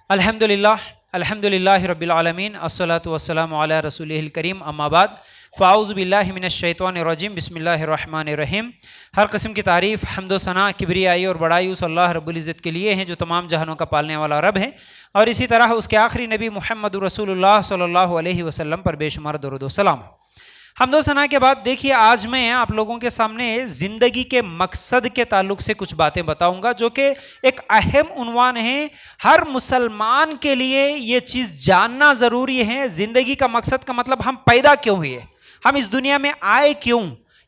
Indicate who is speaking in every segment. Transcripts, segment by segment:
Speaker 1: अल्हम्दुलिल्लाह अल्हम्दुलिल्लाहि रब्बिल आलमीन अस्सलातु वस्सलामु अला रसूलिहिल करीम अम्मा बाद फ़ाऊज़ु बिल्लाहि मिनश शैतानिर रजीम बिस्मिल्लाहिर रहमानिर रहीम। हर किस्म की तारीफ़ हम्द व सना किबरियाई और बड़ाई उस अल्लाह रब्बुल इज़्ज़त के लिए हैं जो तमाम जहानों का पालने वाला रब है, और इसी तरह उसके आखिरी नबी मुहम्मद रसूलुल्लाह सल्लल्लाहु अलैहि वसल्लम पर बेशुमार दरूद व सलाम। हम्दो सना के बाद देखिए, आज मैं आप लोगों के सामने ज़िंदगी के मकसद के ताल्लुक से कुछ बातें बताऊंगा जो कि एक अहम उन्वान है। हर मुसलमान के लिए ये चीज़ जानना ज़रूरी है। ज़िंदगी का मकसद का मतलब हम पैदा क्यों हुए, हम इस दुनिया में आए क्यों,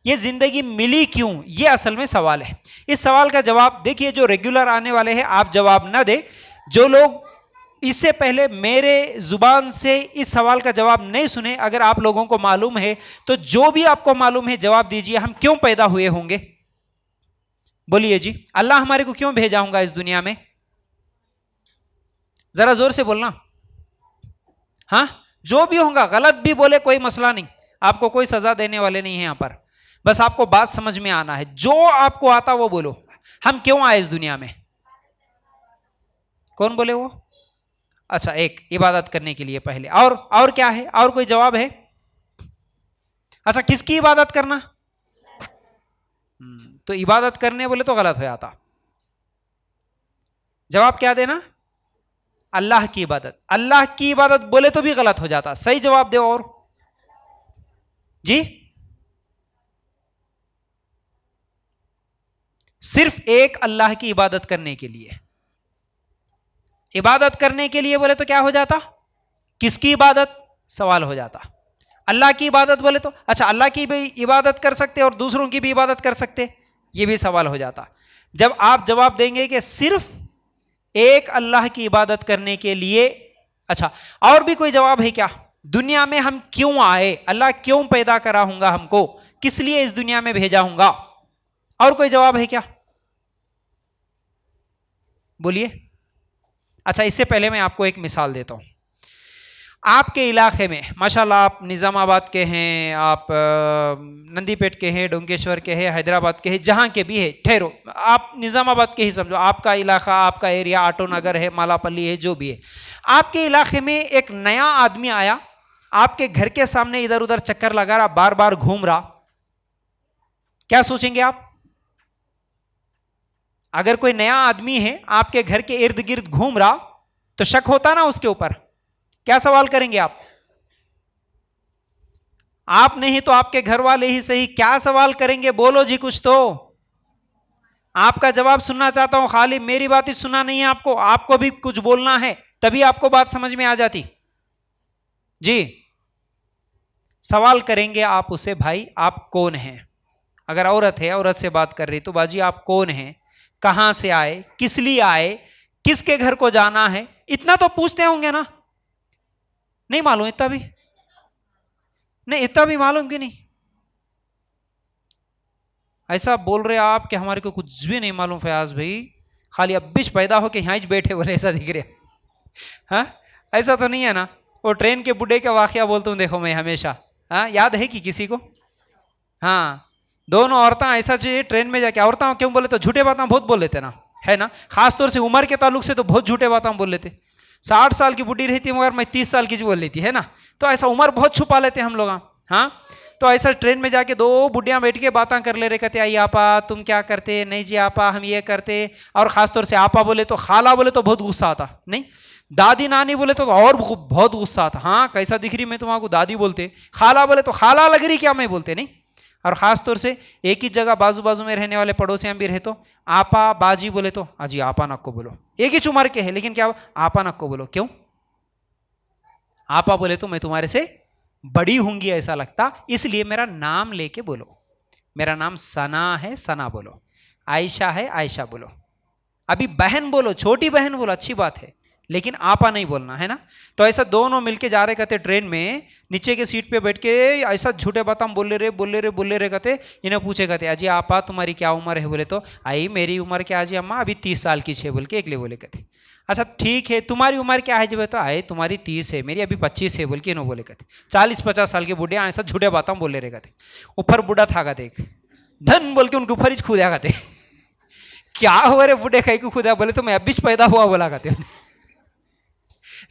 Speaker 1: ये ज़िंदगी मिली क्यों, ये असल में सवाल है। इस सवाल का जवाब देखिए, जो रेगुलर आने वाले हैं आप जवाब ना दे, जो लोग इससे पहले मेरे ज़ुबान से इस सवाल का जवाब नहीं सुने, अगर आप लोगों को मालूम है तो जो भी आपको मालूम है जवाब दीजिए। हम क्यों पैदा हुए होंगे, बोलिए जी। अल्लाह हमारे को क्यों भेजा होगा इस दुनिया में, जरा जोर से बोलना। हाँ, जो भी होगा, गलत भी बोले कोई मसला नहीं, आपको कोई सजा देने वाले नहीं है यहाँ पर। बस आपको बात समझ में आना है, जो आपको आता वो बोलो। हम क्यों आए इस दुनिया में, कौन बोले वो? अच्छा, एक इबादत करने के लिए पहले, और क्या है, और कोई जवाब है? अच्छा, किसकी इबादत करना? तो इबादत करने बोले तो गलत हो जाता। जवाब क्या देना? अल्लाह की इबादत। अल्लाह की इबादत बोले तो भी गलत हो जाता। सही जवाब दो। और जी, सिर्फ एक अल्लाह की इबादत करने के लिए। इबादत करने के लिए बोले तो क्या हो जाता? किसकी इबादत सवाल हो जाता। अल्लाह की इबादत बोले तो अच्छा, अल्लाह की भी इबादत कर सकते और दूसरों की भी इबादत कर सकते, ये भी सवाल हो जाता। जब आप जवाब देंगे कि सिर्फ एक अल्लाह की इबादत करने के लिए, अच्छा और भी कोई जवाब है क्या? दुनिया में हम क्यों आए, अल्लाह क्यों पैदा करा होगा हमको, किस लिए इस दुनिया में भेजा होगा, और कोई जवाब है क्या? बोलिए। अच्छा, इससे पहले मैं आपको एक मिसाल देता हूँ। आपके इलाके में माशाल्लाह, आप निज़ामाबाद के हैं, आप नंदीपेट के हैं, डोंकेश्वर के हैं, हैदराबाद के हैं, जहाँ के भी है, ठहरो, आप निज़ामाबाद के ही समझो। आपका इलाका, आपका एरिया आटो नगर है, मालापल्ली है, जो भी है। आपके इलाके में एक नया आदमी आया, आपके घर के सामने इधर उधर चक्कर लगा रहा, बार बार घूम रहा, क्या सोचेंगे आप? अगर कोई नया आदमी है आपके घर के इर्द गिर्द घूम रहा तो शक होता ना उसके ऊपर, क्या सवाल करेंगे आप? आप नहीं तो आपके घर वाले ही सही, क्या सवाल करेंगे? बोलो जी कुछ तो। आपका जवाब सुनना चाहता हूं, खाली मेरी बात ही सुना नहीं है आपको, आपको भी कुछ बोलना है, तभी आपको बात समझ में आ जाती जी। सवाल करेंगे आप उसे, भाई आप कौन हैं? अगर औरत है, औरत से बात कर रही तो बाजी आप कौन हैं, कहां से आए, किस लिए आए, किसके घर को जाना है, इतना तो पूछते होंगे ना? नहीं मालूम? इतना भी नहीं, इतना भी मालूम कि नहीं? ऐसा बोल रहे आप कि हमारे को कुछ भी नहीं मालूम फयाज भाई, खाली अब बीच पैदा हो के यहाँ बैठे बोले, ऐसा दिख रहा। हाँ, ऐसा तो नहीं है ना? वो ट्रेन के बुढ़े का वाकया बोलता हूँ, देखो मैं हमेशा, हाँ याद है कि किसी को? हाँ, दोनों औरतें ऐसा चाहिए ट्रेन में जाके, औरतें क्यों बोले तो झूठे बातें बहुत बोल लेते ना, है ना? खासतौर से उम्र के ताल्लुक से तो बहुत झूठे बातें बोल लेते। 60 साल की बुढ़ी रहती मगर मैं 30 साल की बोल लेती, है ना? तो ऐसा उम्र बहुत छुपा लेते हम लोग। हाँ, तो ऐसा ट्रेन में जाके दो बुढ़ियाँ बैठ के बातें कर ले रहे, कहते आई आपा तुम क्या करते? नहीं जी आपा हम ये करते। और ख़ासतौर से आपा बोले तो, खाला बोले तो बहुत गुस्सा आता, नहीं दादी नानी बोले तो और बहुत गुस्सा आता। हाँ, कैसा दिख रही मैं तुम्हारा दादी बोलते, खाला बोले तो खाला लग रही क्या मैं बोलते, नहीं? और ख़ास तौर से एक ही जगह बाजू बाजू में रहने वाले पड़ोसियाँ भी रहे तो आपा बाजी बोले तो अजी आपा नक्को बोलो, एक ही उम्र के हैं लेकिन क्या आपा नक्को बोलो, क्यों? आपा बोले तो मैं तुम्हारे से बड़ी होंगी ऐसा लगता, इसलिए मेरा नाम लेके बोलो। मेरा नाम सना है, सना बोलो। आयशा है, आयशा बोलो। अभी बहन बोलो, छोटी बहन बोलो, अच्छी बात है, लेकिन आपा नहीं बोलना, है ना? तो ऐसा दोनों मिलके जा रहे कहते ट्रेन में, नीचे के सीट पे बैठ के ऐसा झूठे बात हम बोले रहे कहते। इन्हें पूछे कहते अजी आपा तुम्हारी क्या उम्र है? बोले तो आई मेरी उम्र क्या अजी अम्मा अभी 30 साल की छे, बोल के एकले बोले कहते। अच्छा ठीक है, तुम्हारी उम्र क्या है? जब तो आए तुम्हारी 30 है, मेरी अभी 25 है, बोल के इन्हों बोले कहते। 40-50 साल के बूढ़े ऐसा झूठे बात हम बोले रहे कहते। ऊपर बूढ़ा था कहते, धन बोल के उनके ऊपर ही खुदा कहते। क्या हो रहे बूढ़े कहीं को खुदा? बोले तो मैं अभी पैदा हुआ बोला कहते।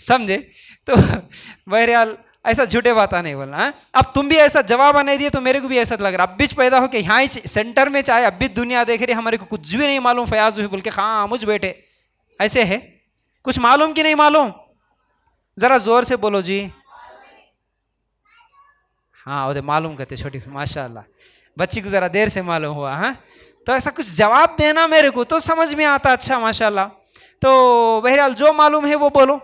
Speaker 1: समझे? तो बहरहाल ऐसा झूठे बातें नहीं बोलना है। अब तुम भी ऐसा जवाब नहीं दिए तो मेरे को भी ऐसा लग रहा, अब बीच पैदा हो के यहाँ ही सेंटर में चाहे अब भी दुनिया देख रही, हमारे को कुछ भी नहीं मालूम, फयाज भी बोल के हाँ मुझ बेटे ऐसे है, कुछ मालूम कि नहीं मालूम? जरा जोर से बोलो जी। हाँ वो मालूम करते छोटी, माशाल्लाह बच्ची को जरा देर से मालूम हुआ। हाँ तो ऐसा कुछ जवाब देना मेरे को तो समझ में आता, अच्छा माशाल्लाह। तो बहरहाल जो मालूम है वो बोलो।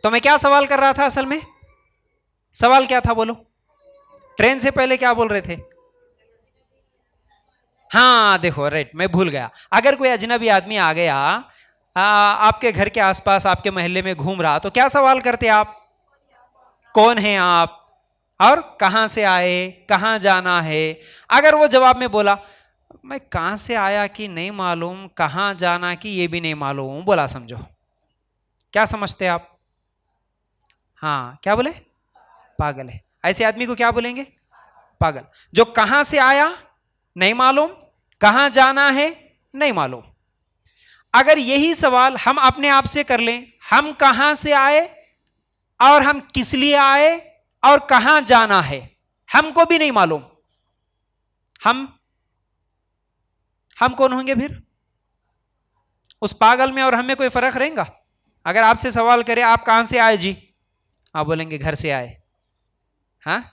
Speaker 1: तो मैं क्या सवाल कर रहा था असल में, सवाल क्या था बोलो? ट्रेन से पहले क्या बोल रहे थे? हाँ देखो राइट, मैं भूल गया। अगर कोई अजनबी आदमी आ गया आपके घर के आसपास आपके मोहल्ले में घूम रहा, तो क्या सवाल करते आप? कौन है आप और कहां से आए, कहां जाना है? अगर वो जवाब में बोला मैं कहां से आया कि नहीं मालूम, कहां जाना कि ये भी नहीं मालूम बोला, समझो क्या समझते आप? हाँ क्या बोले? पागल है। ऐसे आदमी को क्या बोलेंगे? पागल। जो कहां से आया नहीं मालूम, कहां जाना है नहीं मालूम। अगर यही सवाल हम अपने आप से कर लें, हम कहां से आए और हम किस लिए आए और कहां जाना है हमको भी नहीं मालूम, हम कौन होंगे फिर? उस पागल में और हमें कोई फर्क रहेगा? अगर आपसे सवाल करे आप कहां से आए जी, आप बोलेंगे घर से आए। हाँ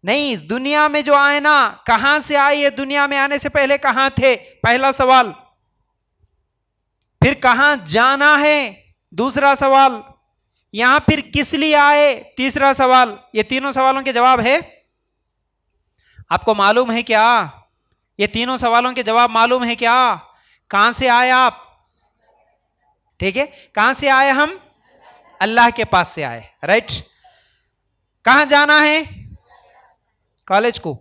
Speaker 1: नहीं, दुनिया में जो आए ना, कहां से आए, ये दुनिया में आने से पहले कहां थे, पहला सवाल। फिर कहां जाना है, दूसरा सवाल। यहां फिर किस लिए आए, तीसरा सवाल। ये तीनों सवालों के जवाब है आपको मालूम है क्या? ये तीनों सवालों के जवाब मालूम है क्या? कहां से आए आप? ठीक है, कहां से आए हम? अल्लाह के पास से आए, राइट। कहां जाना है? कॉलेज को,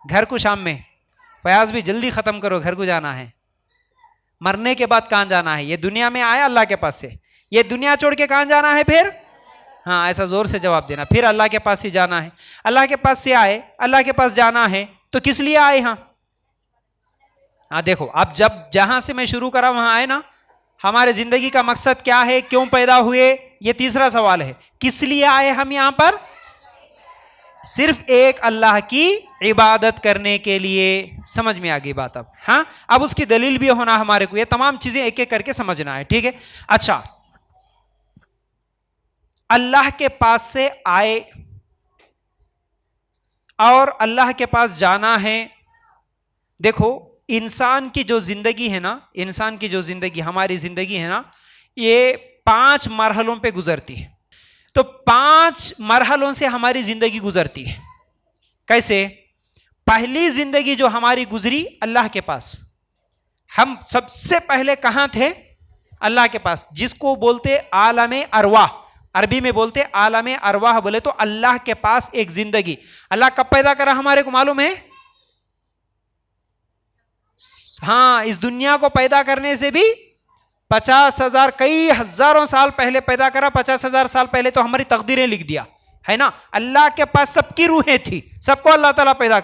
Speaker 1: घर को शाम में। फयाज भी जल्दी खत्म करो, घर को जाना है। मरने के बाद कहां जाना है? ये दुनिया में आया अल्लाह के पास से, ये दुनिया छोड़ के कहां जाना है फिर? हाँ ऐसा जोर से जवाब देना। फिर अल्लाह के पास ही जाना है। अल्लाह के पास से आए, अल्लाह के पास जाना है, तो किस लिए आए? हाँ देखो, अब जब जहां से मैं शुरू करा वहां आए ना, हमारे जिंदगी का मकसद क्या है, क्यों पैदा हुए, ये तीसरा सवाल है। किस लिए आए हम यहां पर? सिर्फ एक अल्लाह की इबादत करने के लिए। समझ में आ गई बात अब? हाँ अब उसकी दलील भी होना हमारे को, ये तमाम चीजें एक एक करके समझना है, ठीक है। अच्छा, अल्लाह के पास से आए और अल्लाह के पास जाना है। देखो इंसान की जो जिंदगी है ना, इंसान की जो जिंदगी, हमारी जिंदगी है ना, ये 5 मरहलों पे गुजरती है। तो 5 मरहलों से हमारी जिंदगी गुजरती है। कैसे? पहली जिंदगी जो हमारी गुजरी अल्लाह के पास, हम सबसे पहले कहां थे? अल्लाह के पास, जिसको बोलते आलमे अरवाह, अरबी में बोलते आलमे अरवाह। बोले तो अल्लाह के पास एक जिंदगी। अल्लाह कब पैदा करा हमारे को मालूम है? हाँ, इस दुनिया को पैदा करने से भी 50,000 कई हजारों साल पहले पैदा करा। 50,000 साल पहले तो हमारी तकदीरें लिख दिया है ना। अल्लाह के पास सबकी रूहें थी, सबको अल्लाह ताला पैदा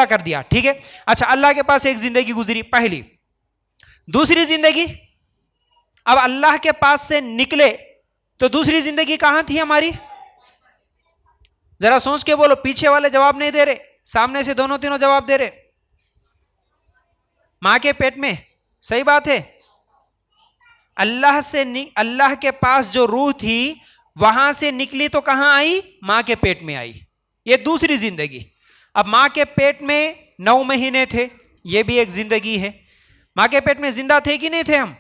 Speaker 1: कर दिया, ठीक है। अच्छा, अल्लाह के पास एक जिंदगी गुजरी पहली। दूसरी जिंदगी, अब अल्लाह के पास से निकले तो दूसरी जिंदगी कहां थी हमारी? जरा सोच के बोलो, पीछे वाले जवाब नहीं दे रहे, सामने से दोनों तीनों जवाब दे रहे। मां के पेट में, सही बात है। अल्लाह के पास जो रूह थी वहां से निकली तो कहां आई? मां के पेट में आई। ये दूसरी जिंदगी। अब मां के पेट में 9 महीने थे, ये भी एक जिंदगी है। मां के पेट में जिंदा थे कि नहीं थे? हम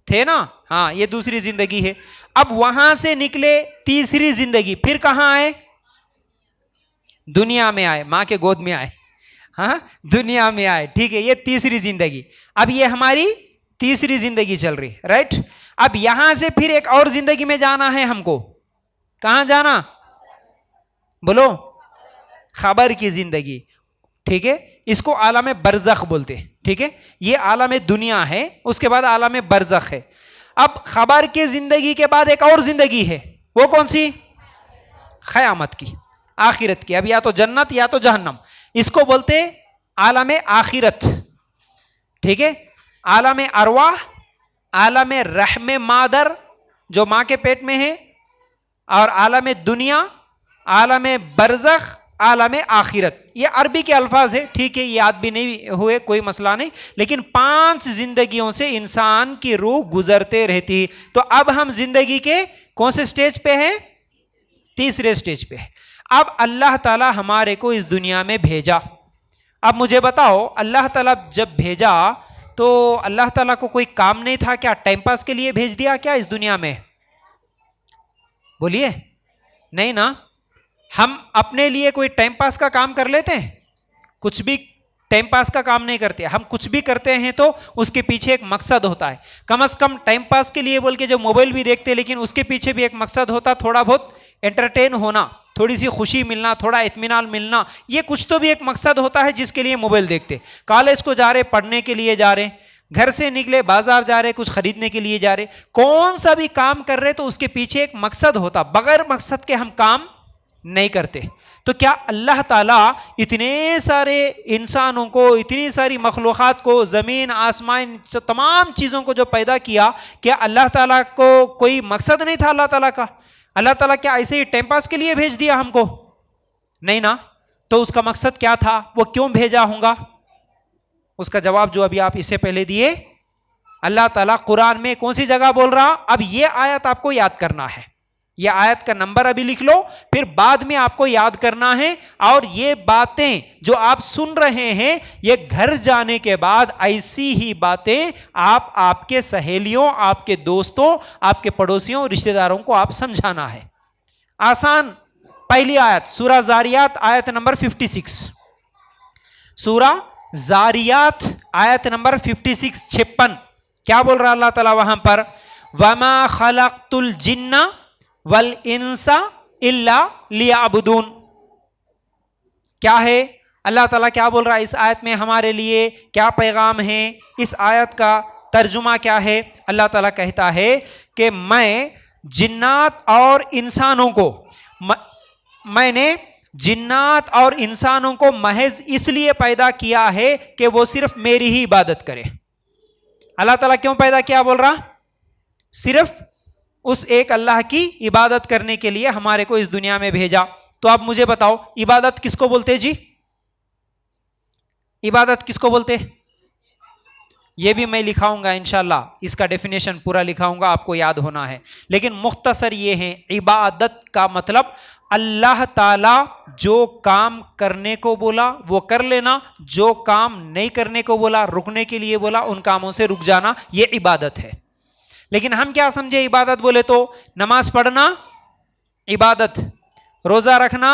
Speaker 1: थे ना। हाँ, ये दूसरी जिंदगी है। अब वहां से निकले, तीसरी जिंदगी। फिर कहां आए? दुनिया में आए, मां के गोद में आए। हाँ, दुनिया में आए, ठीक है। ये तीसरी जिंदगी। अब ये हमारी तीसरी जिंदगी चल रही, राइट। अब यहां से फिर एक और जिंदगी में जाना है हमको। कहां जाना? बोलो। खबर की जिंदगी, ठीक है। इसको आलम बरज़ख बोलते हैं, ठीक है। ये आलम दुनिया है, उसके बाद आलम बरज़ख है। अब खबर की जिंदगी के बाद एक और जिंदगी है, वो कौन सी? क़यामत की, आखिरत की। अब या तो जन्नत या तो जहन्नम, इसको बोलते आलम आखिरत, ठीक है। आलम अरवाह, आलम रहम मादर, जो माँ के पेट में है, और आलम दुनिया, आलम बरज़ख, आलम आखिरत। ये अरबी के अल्फाज है, ठीक है, याद भी नहीं हुए, कोई मसला नहीं, लेकिन 5 जिंदगियों से इंसान की रूह गुजरते रहती। तो अब हम जिंदगी के कौन से स्टेज पे हैं? तीसरे स्टेज पे है। अब अल्लाह ताला हमारे को इस दुनिया में भेजा। अब मुझे बताओ, अल्लाह ताला जब भेजा तो अल्लाह ताला को कोई काम नहीं था क्या? टाइम पास के लिए भेज दिया क्या इस दुनिया में? बोलिए, नहीं ना। हम अपने लिए कोई टाइम पास का काम कर लेते हैं? कुछ भी टाइम पास का काम नहीं करते। हम कुछ भी करते हैं तो उसके पीछे एक मकसद होता है। कम से कम टाइम पास के लिए बोल के जो मोबाइल भी देखते हैं, लेकिन उसके पीछे भी एक मकसद होता, थोड़ा बहुत एंटरटेन होना, थोड़ी सी खुशी मिलना, थोड़ा इत्मीनान मिलना, ये कुछ तो भी एक मकसद होता है जिसके लिए मोबाइल देखते। कॉलेज को जा रहे, पढ़ने के लिए जा रहे, घर से निकले बाजार जा रहे, कुछ खरीदने के लिए जा रहे, कौन सा भी काम कर रहे तो उसके पीछे एक मकसद होता। बगैर मकसद के हम काम नहीं करते। तो क्या अल्लाह ताला इतने सारे इंसानों को, इतनी सारी मखलूक़ात को, ज़मीन आसमान, तमाम चीज़ों को जो पैदा किया, क्या अल्लाह ताला को कोई मकसद नहीं था अल्लाह ताला का? अल्लाह ताला क्या ऐसे ही टाइम पास के लिए भेज दिया हमको? नहीं ना। तो उसका मकसद क्या था? वो क्यों भेजा होगा? उसका जवाब जो अभी आप इससे पहले दिए, अल्लाह ताला कुरान में कौन सी जगह बोल रहा? अब ये आयत आपको याद करना है। ये आयत का नंबर अभी लिख लो, फिर बाद में आपको याद करना है। और ये बातें जो आप सुन रहे हैं, ये घर जाने के बाद ऐसी ही बातें आप आपके सहेलियों, आपके दोस्तों, आपके पड़ोसियों, रिश्तेदारों को आप समझाना है। आसान पहली आयत, सूरा जारियात आयत नंबर 56। सूरा जारियात आयत नंबर 56, 56। क्या बोल रहा अल्लाह ताला वहां पर? वमा खलक़तुल जिन्ना वल इंसा इल्ला लियाबुदून। क्या है? अल्लाह ताला क्या बोल रहा है इस आयत में? हमारे लिए क्या पैगाम है? इस आयत का तर्जुमा क्या है? अल्लाह ताला कहता है कि मैं जिन्नात और इंसानों को, मैंने जिन्नात और इंसानों को महज इसलिए पैदा किया है कि वो सिर्फ मेरी ही इबादत करें। अल्लाह ताला क्यों पैदा किया बोल रहा? सिर्फ उस एक अल्लाह की इबादत करने के लिए हमारे को इस दुनिया में भेजा। तो आप मुझे बताओ, इबादत किसको बोलते जी? इबादत किसको बोलते? ये भी मैं लिखाऊंगा इंशाल्लाह, इसका डेफिनेशन पूरा लिखाऊंगा, आपको याद होना है। लेकिन मुख्तसर ये है, इबादत का मतलब अल्लाह ताला जो काम करने को बोला वो कर लेना, जो काम नहीं करने को बोला, रुकने के लिए बोला, उन कामों से रुक जाना, ये इबादत है। लेकिन हम क्या समझे इबादत बोले तो? नमाज पढ़ना इबादत, रोजा रखना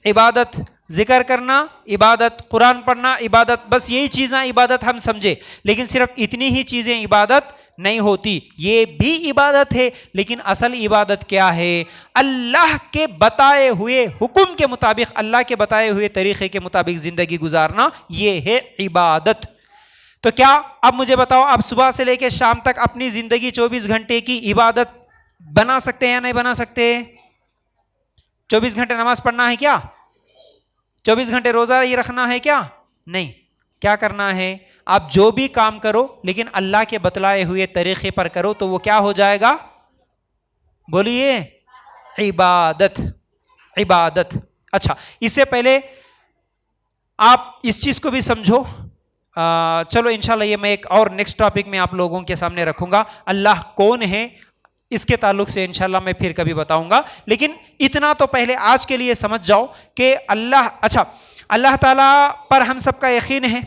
Speaker 1: इबादत, जिक्र करना इबादत, कुरान पढ़ना इबादत, बस यही चीज़ें इबादत हम समझे। लेकिन सिर्फ इतनी ही चीज़ें इबादत नहीं होती, ये भी इबादत है। लेकिन असल इबादत क्या है? अल्लाह के बताए हुए हुक्म के मुताबिक, अल्लाह के बताए हुए तरीक़े के मुताबिक ज़िंदगी गुजारना, ये है इबादत। तो क्या अब मुझे बताओ, आप सुबह से लेकर शाम तक अपनी जिंदगी 24 घंटे की इबादत बना सकते हैं या नहीं बना सकते? 24 घंटे नमाज पढ़ना है क्या? 24 घंटे रोजा ये रखना है क्या? नहीं। क्या करना है? आप जो भी काम करो, लेकिन अल्लाह के बतलाए हुए तरीके पर करो, तो वो क्या हो जाएगा? बोलिए, इबादत। इबादत। अच्छा, इससे पहले आप इस चीज को भी समझो। चलो इंशाल्लाह ये मैं एक और नेक्स्ट टॉपिक में आप लोगों के सामने रखूंगा। अल्लाह कौन है, इसके ताल्लुक से इंशाल्लाह मैं फिर कभी बताऊंगा। लेकिन इतना तो पहले आज के लिए समझ जाओ कि अल्लाह, अच्छा, अल्लाह ताला पर हम सबका यकीन है,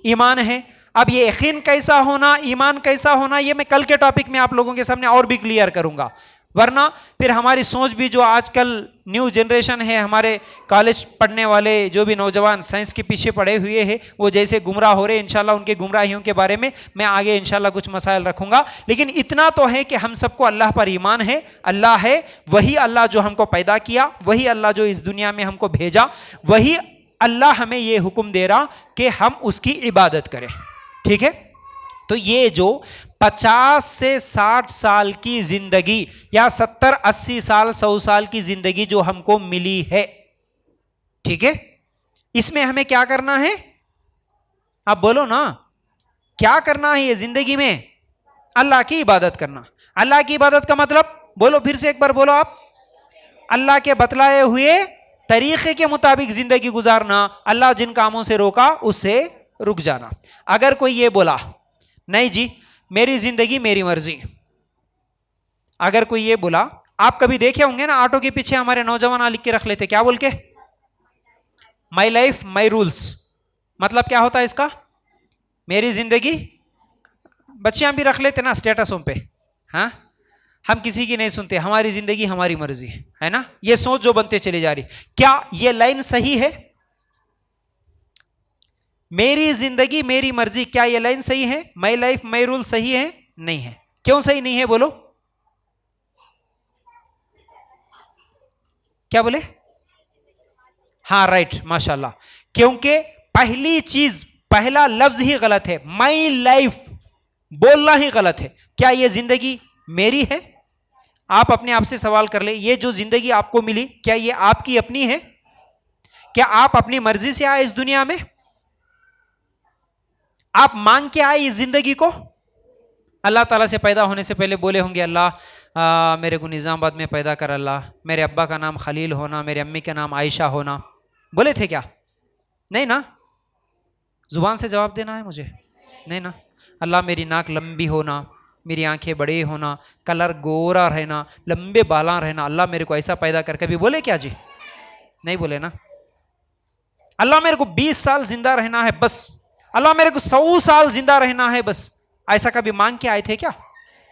Speaker 1: ईमान है। अब ये यकीन कैसा होना, ईमान कैसा होना, ये मैं कल के टॉपिक में आप लोगों के सामने और भी क्लियर करूंगा। वरना फिर हमारी सोच भी, जो आजकल न्यू जनरेशन है, हमारे कॉलेज पढ़ने वाले जो भी नौजवान साइंस के पीछे पड़े हुए हैं, वो जैसे गुमराह हो रहे हैं, इंशाल्लाह उनके गुमराहियों के बारे में मैं आगे इंशाल्लाह कुछ मसाइल रखूंगा। लेकिन इतना तो है कि हम सबको अल्लाह पर ईमान है। अल्लाह है, वही अल्लाह जो हमको पैदा किया, वही अल्लाह जो इस दुनिया में हमको भेजा, वही अल्लाह हमें ये हुक्म दे रहा कि हम उसकी इबादत करें। ठीक है? तो ये जो 50 से 60 साल की जिंदगी, या 70, 80 साल, 100 साल की जिंदगी जो हमको मिली है, ठीक है, इसमें हमें क्या करना है? आप बोलो ना, क्या करना है ये जिंदगी में? अल्लाह की इबादत करना। अल्लाह की इबादत का मतलब बोलो, फिर से एक बार बोलो आप। अल्लाह के बतलाए हुए तरीके के मुताबिक जिंदगी गुजारना, अल्लाह जिन कामों से रोका उससे रुक जाना। अगर कोई ये बोला नहीं जी मेरी जिंदगी मेरी मर्जी, अगर कोई ये बोला, आप कभी देखे होंगे ना ऑटो के पीछे हमारे नौजवान लिख के रख लेते, क्या बोल के? My life my rules. मतलब क्या होता है इसका? मेरी जिंदगी, बच्चियां भी रख लेते ना स्टेटसों पे, हाँ हम किसी की नहीं सुनते, हमारी जिंदगी हमारी मर्जी है ना। ये सोच जो बनते चली जा रही, क्या ये लाइन सही है? मेरी जिंदगी मेरी मर्जी, क्या ये लाइन सही है? माई लाइफ माई रूल सही है? नहीं है। क्यों सही नहीं है बोलो? क्या बोले? हाँ राइट, माशाल्लाह। क्योंकि पहली चीज, पहला लफ्ज ही गलत है। माई लाइफ बोलना ही गलत है। क्या ये जिंदगी मेरी है? आप अपने आप से सवाल कर ले, ये जो जिंदगी आपको मिली क्या ये आपकी अपनी है? क्या आप अपनी मर्जी से आए इस दुनिया में? आप मांग के आए इस जिंदगी को? अल्लाह ताला से पैदा होने से पहले बोले होंगे अल्लाह मेरे को निज़ामाबाद में पैदा कर, अल्लाह मेरे अब्बा का नाम खलील होना, मेरे अम्मी का नाम आयशा होना, बोले थे क्या? नहीं ना। जुबान से जवाब देना है मुझे, नहीं ना। अल्लाह मेरी नाक लंबी होना, मेरी आंखें बड़े होना, कलर गोरा रहना, लंबे बाला रहना, अल्लाह मेरे को ऐसा पैदा कर, कभी बोले क्या जी? नहीं बोले ना। अल्लाह मेरे को 20 साल जिंदा रहना है बस, अल्लाह मेरे को 100 साल जिंदा रहना है बस, ऐसा कभी मांग के आए थे क्या?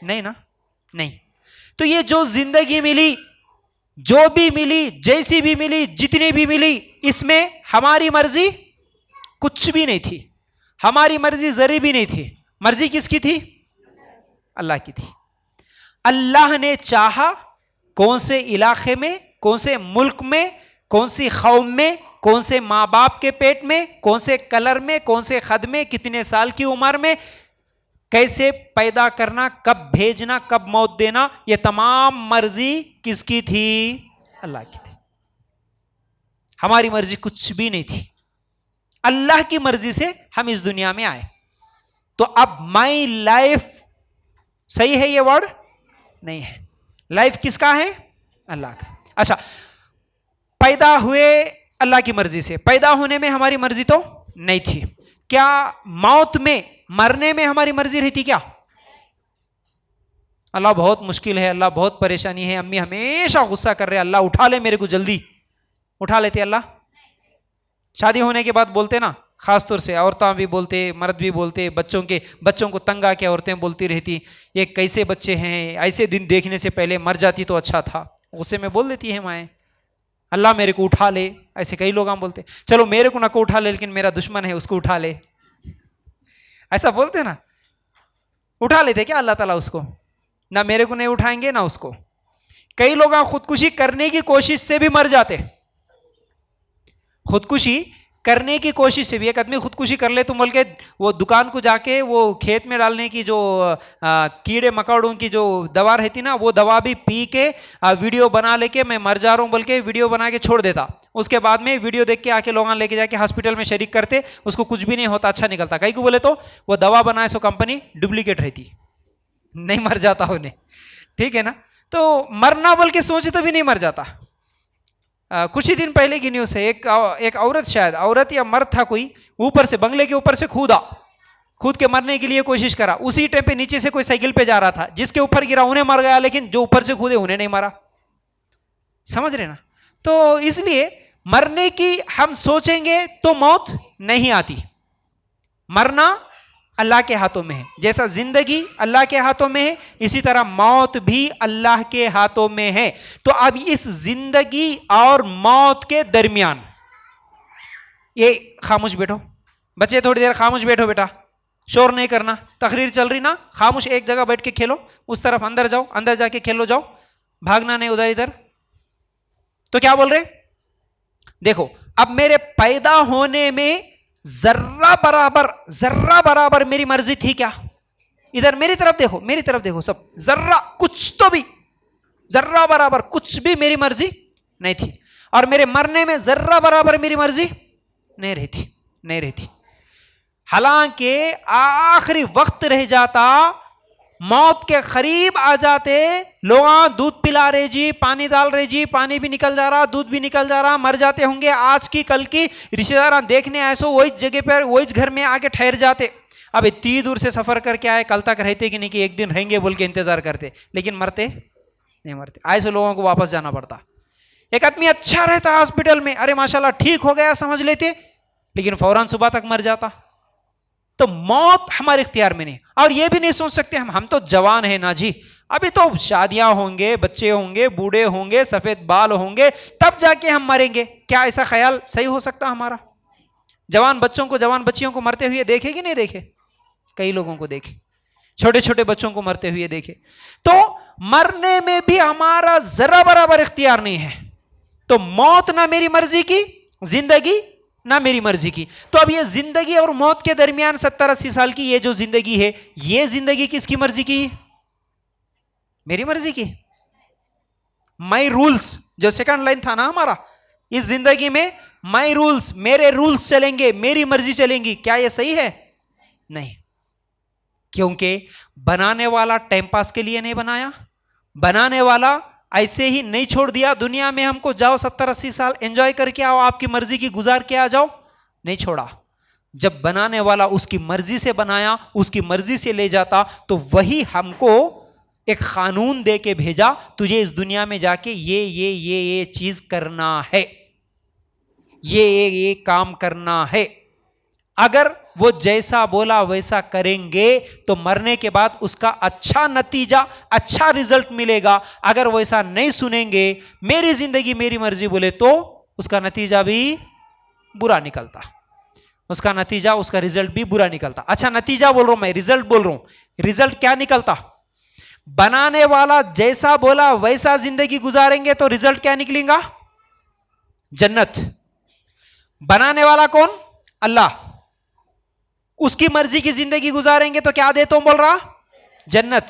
Speaker 1: नहीं ना, नहीं। तो ये जो जिंदगी मिली, जो भी मिली, जैसी भी मिली, जितनी भी मिली, इसमें हमारी मर्जी कुछ भी नहीं थी, हमारी मर्जी जरी भी नहीं थी। मर्जी किसकी थी? अल्लाह की थी। अल्लाह ने चाहा कौन से इलाके में, कौन से मुल्क में, कौन सी कौम में, कौन से माँ बाप के पेट में, कौन से कलर में, कौन से खद में, कितने साल की उम्र में, कैसे पैदा करना, कब भेजना, कब मौत देना, यह तमाम मर्जी किसकी थी? अल्लाह की थी। हमारी मर्जी कुछ भी नहीं थी। अल्लाह की मर्जी से हम इस दुनिया में आए। तो अब माई लाइफ सही है ये वर्ड? नहीं है। लाइफ किसका है? अल्लाह का। अच्छा, पैदा हुए अल्लाह की मर्जी से, पैदा होने में हमारी मर्जी तो नहीं थी। क्या मौत में, मरने में हमारी मर्जी रहती क्या? अल्लाह बहुत मुश्किल है, अल्लाह बहुत परेशानी है, अम्मी हमेशा गुस्सा कर रहे हैं, अल्लाह उठा ले मेरे को जल्दी, उठा लेते अल्लाह? शादी होने के बाद बोलते ना, खासतौर से औरतें भी बोलते, मर्द भी बोलते, बच्चों को तंग आके औरतें बोलती रहती, ये कैसे बच्चे हैं, ऐसे दिन देखने से पहले मर जाती तो अच्छा था। गुस्से में बोल देती है माएँ, अल्लाह मेरे को उठा ले। ऐसे कई लोग हम बोलते, चलो मेरे को ना को उठा ले, लेकिन मेरा दुश्मन है उसको उठा ले, ऐसा बोलते ना। उठा लेते क्या अल्लाह ताला उसको? ना मेरे को नहीं उठाएंगे ना उसको। कई लोग खुदकुशी करने की कोशिश से भी मर जाते। खुदकुशी करने की कोशिश से भी, एक आदमी खुदकुशी कर ले तो बोल के वो दुकान को जाके वो खेत में डालने की जो कीड़े मकोड़ों की जो दवा रहती ना, वो दवा भी पी के वीडियो बना लेके मैं मर जा रहा हूँ बोल के वीडियो बना के छोड़ देता। उसके बाद में वीडियो देख के आके लोग लेके जाके हॉस्पिटल में शरीक करते, उसको कुछ भी नहीं होता, अच्छा निकलता। कहीं को बोले तो वो दवा बनाए सो कंपनी डुप्लीकेट रहती, नहीं मर जाता उन्हें, ठीक है ना। तो मरना बोल के सोचे तो भी नहीं मर जाता। कुछ ही दिन पहले की न्यूज़ है, एक औरत, शायद औरत या मर्द था कोई, ऊपर से बंगले के ऊपर से कूद के मरने के लिए कोशिश करा। उसी टाइम पे नीचे से कोई साइकिल पे जा रहा था, जिसके ऊपर गिरा उन्हें मर गया, लेकिन जो ऊपर से कूदे उन्हें नहीं मारा। समझ रहे ना। तो इसलिए मरने की हम सोचेंगे तो मौत नहीं आती। मरना अल्लाह के हाथों में है। जैसा जिंदगी अल्लाह के हाथों में है, इसी तरह मौत भी अल्लाह के हाथों में है। तो अब इस जिंदगी और मौत के दरमियान ये खामोश बैठो बच्चे, थोड़ी देर खामोश बैठो बेटा, शोर नहीं करना। तकरीर चल रही ना, खामोश एक जगह बैठ के खेलो, उस तरफ अंदर जाओ, अंदर जाके खेलो जाओ, भागना नहीं उधर इधर। तो क्या बोल रहे? देखो, अब मेरे पैदा होने में जर्रा बराबर मेरी मर्जी थी क्या? इधर मेरी तरफ देखो, मेरी तरफ देखो सब, जर्रा कुछ तो भी, जर्रा बराबर कुछ भी मेरी मर्जी नहीं थी। और मेरे मरने में जर्रा बराबर मेरी मर्जी नहीं रहती। हालांकि आखिरी वक्त रह जाता मौत के करीब आ जाते, लोग दूध पिला रहे जी, पानी डाल रहे जी, पानी भी निकल जा रहा, दूध भी निकल जा रहा, मर जाते होंगे आज की कल की, रिश्तेदार देखने आए सो वही जगह पर वही घर में आके ठहर जाते। अब इतनी दूर से सफर करके आए, कल तक रहते कि नहीं कि एक दिन रहेंगे बोल के इंतजार करते, लेकिन मरते नहीं मरते। ऐसे लोगों को वापस जाना पड़ता। एक आदमी अच्छा रहता हॉस्पिटल में, अरे माशाल्लाह ठीक हो गया समझ लेते, लेकिन फौरन सुबह तक मर जाता। तो मौत हमारे इख्तियार में नहीं। और ये भी नहीं सोच सकते हम तो जवान हैं ना जी, अभी तो शादियां होंगे, बच्चे होंगे, बूढ़े होंगे, सफेद बाल होंगे, तब जाके हम मरेंगे। क्या ऐसा ख्याल सही हो सकता हमारा? जवान बच्चों को, जवान बच्चियों को मरते हुए देखे कि नहीं देखे? कई लोगों को देखे, छोटे छोटे बच्चों को मरते हुए देखे। तो मरने में भी हमारा जरा बराबर इख्तियार नहीं है। तो मौत ना मेरी मर्जी की, जिंदगी ना मेरी मर्जी की। तो अब ये जिंदगी और मौत के दरमियान 70-80 साल की ये जो जिंदगी है, ये जिंदगी किसकी मर्जी की? मेरी मर्जी की। माई रूल्स जो सेकंड लाइन था ना हमारा, इस जिंदगी में माई रूल्स, मेरे रूल्स चलेंगे, मेरी मर्जी चलेंगी। क्या ये सही है? नहीं, क्योंकि बनाने वाला टाइम पास के लिए नहीं बनाया, बनाने वाला ऐसे ही नहीं छोड़ दिया दुनिया में हमको, जाओ 70-80 साल एंजॉय करके आओ, आपकी मर्जी की गुजार के आ जाओ, नहीं छोड़ा। जब बनाने वाला उसकी मर्जी से बनाया, उसकी मर्जी से ले जाता, तो वही हमको एक कानून दे के भेजा, तुझे इस दुनिया में जाके ये चीज करना है, ये काम करना है। अगर वो जैसा बोला वैसा करेंगे तो मरने के बाद उसका अच्छा नतीजा, अच्छा रिजल्ट मिलेगा। अगर वैसा नहीं सुनेंगे, मेरी जिंदगी मेरी मर्जी बोले, तो उसका नतीजा भी बुरा निकलता, उसका नतीजा, उसका रिजल्ट भी बुरा निकलता। अच्छा, नतीजा बोल रहा हूं मैं, रिजल्ट बोल रहा हूं। रिजल्ट क्या निकलता? बनाने वाला जैसा बोला वैसा जिंदगी गुजारेंगे तो रिजल्ट क्या निकलेगा? जन्नत। बनाने वाला कौन? अल्लाह। उसकी मर्जी की जिंदगी गुजारेंगे तो क्या देता हूं बोल रहा? जन्नत।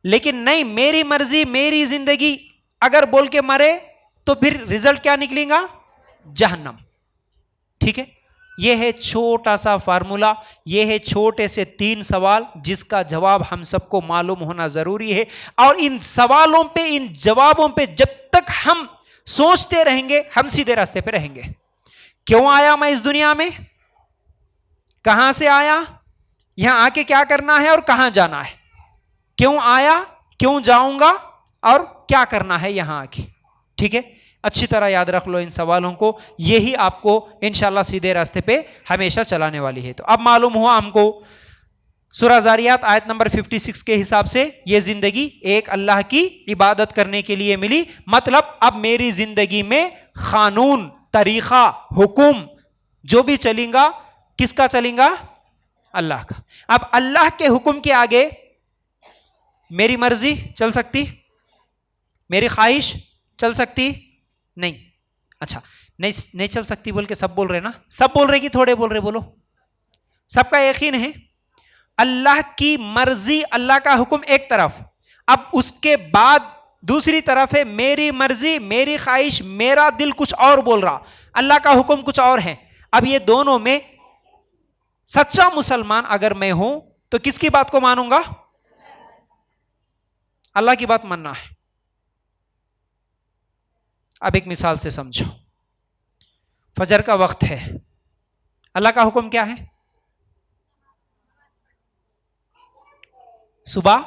Speaker 1: लेकिन नहीं, मेरी मर्जी मेरी जिंदगी अगर बोल के मरे तो फिर रिजल्ट क्या निकलेगा? जहन्नम। ठीक है, यह है छोटा सा फार्मूला, यह है छोटे से 3 सवाल जिसका जवाब हम सबको मालूम होना जरूरी है। और इन सवालों पे, इन जवाबों पे जब तक हम सोचते रहेंगे, हम सीधे रास्ते पे रहेंगे। क्यों आया मैं इस दुनिया में? कहां से आया? यहां आके क्या करना है और कहां जाना है? क्यों आया, क्यों जाऊंगा और क्या करना है यहां आके? ठीक है, अच्छी तरह याद रख लो इन सवालों को, यही आपको इंशाल्लाह सीधे रास्ते पे हमेशा चलाने वाली है। तो अब मालूम हुआ हमको सूरह ज़ारियात आयत नंबर 56 के हिसाब से ये जिंदगी एक अल्लाह की इबादत करने के लिए मिली। मतलब अब मेरी जिंदगी में कानून, तरीका, हुक्म जो भी चलेगा, किसका चलेगा? अल्लाह का। अब अल्लाह के हुक्म के आगे मेरी मर्जी चल सकती? मेरी ख्वाहिश चल सकती? नहीं। अच्छा, नहीं चल सकती बोल के सब बोल रहे ना? सब बोल रहे कि थोड़े बोल रहे? बोलो। सबका यकीन है अल्लाह की मर्जी, अल्लाह का हुक्म एक तरफ, अब उसके बाद दूसरी तरफ है मेरी मर्जी, मेरी ख्वाहिश, मेरा दिल कुछ और बोल रहा, अल्लाह का हुक्म कुछ और है। अब ये दोनों में सच्चा मुसलमान अगर मैं हूं तो किसकी बात को मानूंगा? अल्लाह की बात मानना है। अब एक मिसाल से समझो, फजर का वक्त है, अल्लाह का हुक्म क्या है? सुबह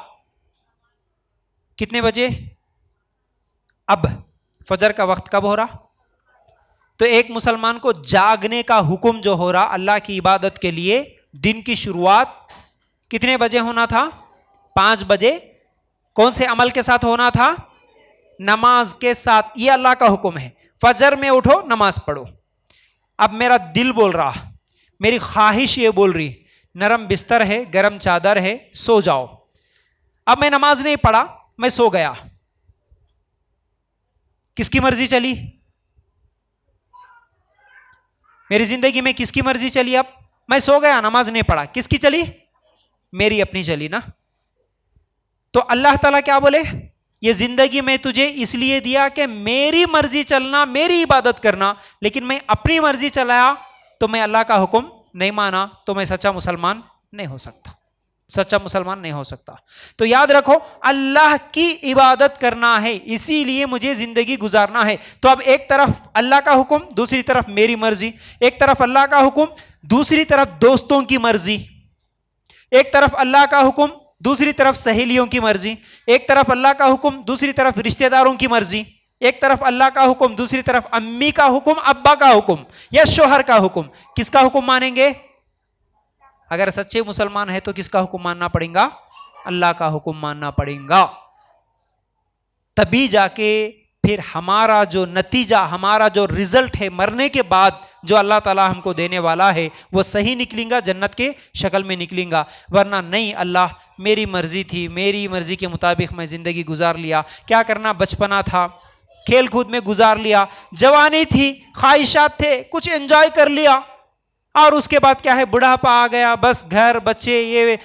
Speaker 1: कितने बजे? अब फजर का वक्त कब हो रहा? तो एक मुसलमान को जागने का हुक्म जो हो रहा अल्लाह की इबादत के लिए, दिन की शुरुआत कितने बजे होना था? 5 बजे। कौन से अमल के साथ होना था? नमाज के साथ। ये अल्लाह का हुक्म है, फजर में उठो, नमाज पढ़ो। अब मेरा दिल बोल रहा, मेरी ख्वाहिश ये बोल रही, नरम बिस्तर है, गरम चादर है, सो जाओ। अब मैं नमाज नहीं पढ़ा, मैं सो गया। किसकी मर्जी चली? मेरी जिंदगी में किसकी मर्जी चली? अब मैं सो गया, नमाज नहीं पढ़ा, किसकी चली? मेरी अपनी चली ना। तो अल्लाह ताला क्या बोले? ये जिंदगी मैं तुझे इसलिए दिया कि मेरी मर्जी चलना, मेरी इबादत करना, लेकिन मैं अपनी मर्जी चलाया तो मैं अल्लाह का हुक्म नहीं माना, तो मैं सच्चा मुसलमान नहीं हो सकता। सच्चा मुसलमान नहीं हो सकता। तो याद रखो, अल्लाह की इबादत करना है, इसीलिए मुझे जिंदगी गुजारना है। तो अब एक तरफ अल्लाह का हुक्म, दूसरी तरफ मेरी मर्जी। एक तरफ अल्लाह का हुक्म, दूसरी तरफ दोस्तों की मर्जी। एक तरफ अल्लाह का हुक्म, दूसरी तरफ सहेलियों की मर्जी। एक तरफ अल्लाह का हुक्म, दूसरी तरफ रिश्तेदारों की मर्जी। एक तरफ अल्लाह का हुक्म, दूसरी तरफ अम्मी का हुक्म, अब्बा का हुक्म या शोहर का हुक्म। किसका हुक्म मानेंगे? अगर सच्चे मुसलमान है तो किसका हुक्म मानना पड़ेगा? अल्लाह का हुक्म मानना पड़ेगा। तभी जाके फिर हमारा जो नतीजा, हमारा जो रिजल्ट है मरने के बाद जो अल्लाह ताला हमको देने वाला है वो सही निकलेगा, जन्नत के शक्ल में निकलेगा। वरना नहीं, अल्लाह मेरी मर्जी थी, मेरी मर्जी के मुताबिक मैं जिंदगी गुजार लिया। क्या करना, बचपना था, खेल कूद में गुजार लिया, जवानी थी, ख्वाहिशात थे, कुछ एंजॉय कर लिया, और उसके बाद क्या है, बुढ़ापा आ गया, बस घर बच्चे ये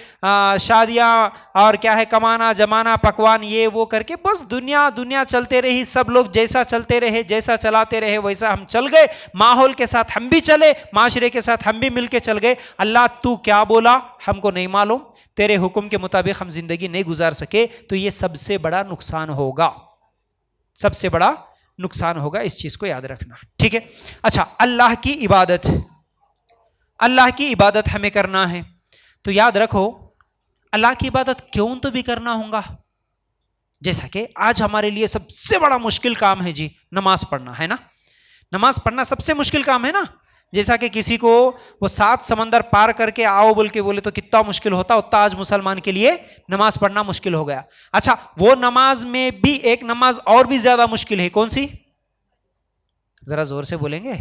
Speaker 1: शादियां और क्या है, कमाना जमाना पकवान ये वो करके बस दुनिया दुनिया चलते रही। सब लोग जैसा चलते रहे, जैसा चलाते रहे वैसा हम चल गए। माहौल के साथ हम भी चले, माशरे के साथ हम भी मिलके चल गए। अल्लाह तू क्या बोला हमको नहीं मालूम, तेरे हुक्म के मुताबिक हम जिंदगी नहीं गुजार सके। तो ये सबसे बड़ा नुकसान होगा, सबसे बड़ा नुकसान होगा। इस चीज को याद रखना, ठीक है। अच्छा, अल्लाह की इबादत, अल्लाह की इबादत हमें करना है तो याद रखो, अल्लाह की इबादत क्यों तो भी करना होगा। जैसा कि आज हमारे लिए सबसे बड़ा मुश्किल काम है जी, नमाज पढ़ना, है ना। नमाज पढ़ना सबसे मुश्किल काम है ना। जैसा कि किसी को वो 7 समंदर पार करके आओ बोल के बोले तो कितना मुश्किल होता, उतना आज मुसलमान के लिए नमाज पढ़ना मुश्किल हो गया। अच्छा, वो नमाज में भी एक नमाज और भी ज्यादा मुश्किल है, कौन सी? जरा जोर से बोलेंगे।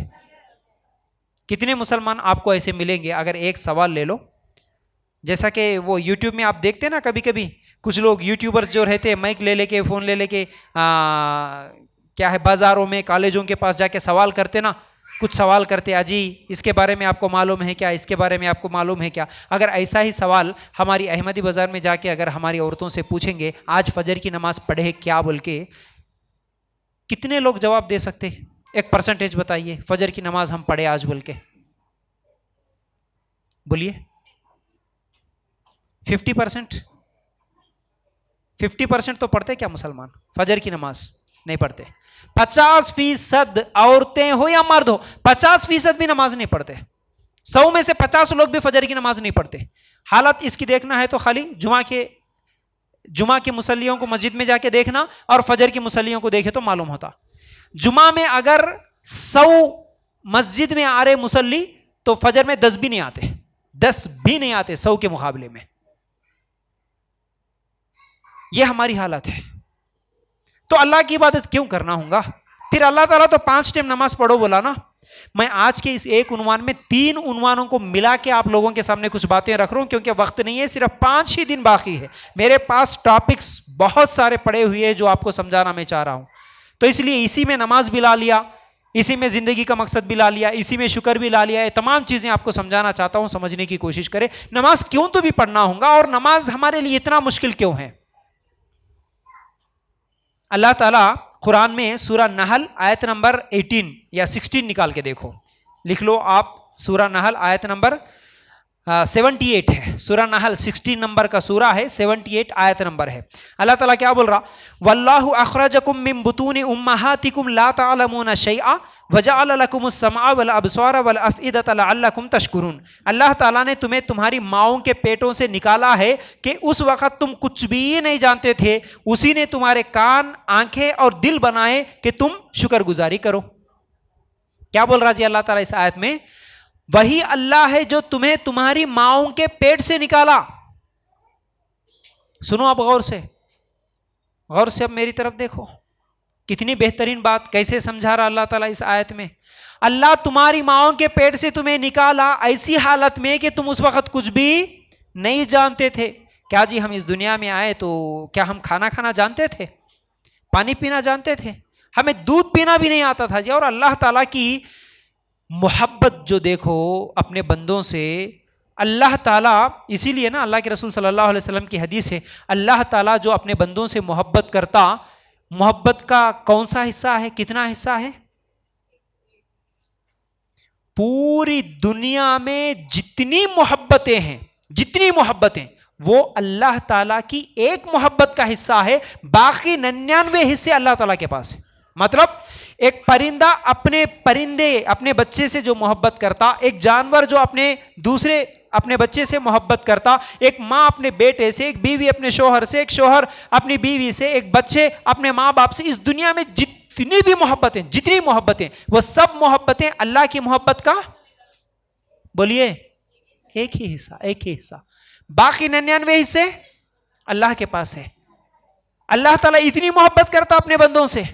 Speaker 1: कितने मुसलमान आपको ऐसे मिलेंगे, अगर एक सवाल ले लो, जैसा कि वो यूट्यूब में आप देखते हैं ना, कभी कभी कुछ लोग यूट्यूबर्स जो रहते हैं माइक ले लेके, फ़ोन ले लेके क्या है, बाज़ारों में कॉलेजों के पास जाके सवाल करते ना, कुछ सवाल करते, अजी इसके बारे में आपको मालूम है क्या, इसके बारे में आपको मालूम है क्या। अगर ऐसा ही सवाल हमारी अहमदी बाज़ार में जाके अगर हमारी औरतों से पूछेंगे, आज फजर की नमाज पढ़े क्या बोल के, कितने लोग जवाब दे सकते? एक परसेंटेज बताइए, फजर की नमाज हम पढ़े आज बोल के, बोलिए। 50%? 50% तो पढ़ते क्या मुसलमान फजर की नमाज? नहीं पढ़ते। 50% औरतें हो या मर्द हो, 50% भी नमाज नहीं पढ़ते। 100 में से 50 लोग भी फजर की नमाज नहीं पढ़ते। हालत इसकी देखना है तो खाली जुमा के मुसल्लियों को मस्जिद में जाके देखना और फजर की मुसल्लियों को देखे तो मालूम होता। जुमा में अगर 100 मस्जिद में आ रहे मुसल्ली तो फजर में 10 भी नहीं आते, 10 भी नहीं आते 100 के मुकाबले में। यह हमारी हालत है। तो अल्लाह की इबादत क्यों करना होगा? फिर अल्लाह ताला तो 5 टाइम नमाज पढ़ो बोला ना। मैं आज के इस एक उन्वान में 3 उन्वानों को मिला के आप लोगों के सामने कुछ बातें रख रहा हूं, क्योंकि वक्त नहीं है, सिर्फ 5 ही दिन बाकी है। मेरे पास टॉपिक्स बहुत सारे पड़े हुए हैं जो आपको समझाना मैं चाह रहा हूं। तो इसलिए इसी में नमाज भी ला लिया, इसी में जिंदगी का मकसद भी ला लिया, इसी में शुक्र भी ला लिया। ये तमाम चीजें आपको समझाना चाहता हूं, समझने की कोशिश करें। नमाज क्यों तो भी पढ़ना होगा, और नमाज हमारे लिए इतना मुश्किल क्यों है? अल्लाह ताला कुरान में सूरह नहल आयत नंबर 18 या 16 निकाल के देखो, लिख लो आप। सूरह नहल आयत नंबर 78 है। सूरह नहल 16 नंबर का सूरा है, 78 आयत नंबर है। अल्लाह ताला क्या बोल रहा? वल्लाहु अखरजकुम मिन बुतूनि उम्महातिकुम ला तअलमूना शैआ वजअल लकुमुस समअ वल अबसार वल अफइदत लअल्लकुम तशकुरून। अल्लाह ताला ने तुम्हें तुम्हारी माओं के पेटों से निकाला है कि उस वक़्त तुम कुछ भी नहीं जानते थे, उसी ने तुम्हारे कान, आंखें और दिल बनाए कि तुम शुक्रगुजारी करो। क्या बोल रहा जी अल्लाह ताला इस आयत में? वही अल्लाह है जो तुम्हें तुम्हारी माओं के पेट से निकाला। सुनो अब गौर से, गौर से अब मेरी तरफ देखो, कितनी बेहतरीन बात कैसे समझा रहा अल्लाह ताला इस आयत में। अल्लाह तुम्हारी माओं के पेट से तुम्हें निकाला ऐसी हालत में कि तुम उस वक्त कुछ भी नहीं जानते थे। क्या जी हम इस दुनिया में आए तो क्या हम खाना जानते थे, पानी पीना जानते थे? हमें दूध पीना भी नहीं आता था जी। और अल्लाह ताला की मोहब्बत जो देखो अपने बंदों से, अल्लाह ताला, इसीलिए ना अल्लाह के रसूल सल्लल्लाहु अलैहि वसल्लम की हदीस है, अल्लाह ताला जो अपने बंदों से मोहब्बत करता, मोहब्बत का कौन सा हिस्सा है, कितना हिस्सा है? पूरी दुनिया में जितनी मोहब्बतें हैं, जितनी मोहब्बतें, वो अल्लाह ताला की एक मोहब्बत का हिस्सा है, बाकी 99 हिस्से अल्लाह ताला के पास है। मतलब एक परिंदा अपने बच्चे से जो मोहब्बत करता, एक जानवर जो अपने बच्चे से मोहब्बत करता, एक माँ अपने बेटे से, एक बीवी अपने शोहर से, एक शोहर अपनी बीवी से, एक बच्चे अपने माँ बाप से, इस दुनिया में जितनी भी मोहब्बतें, जितनी मोहब्बतें, वो सब मोहब्बतें अल्लाह की मोहब्बत का, बोलिए, एक ही हिस्सा। बाकी 99 हिस्से अल्लाह के पास है। अल्लाह ताला इतनी मोहब्बत करता अपने बंदों से,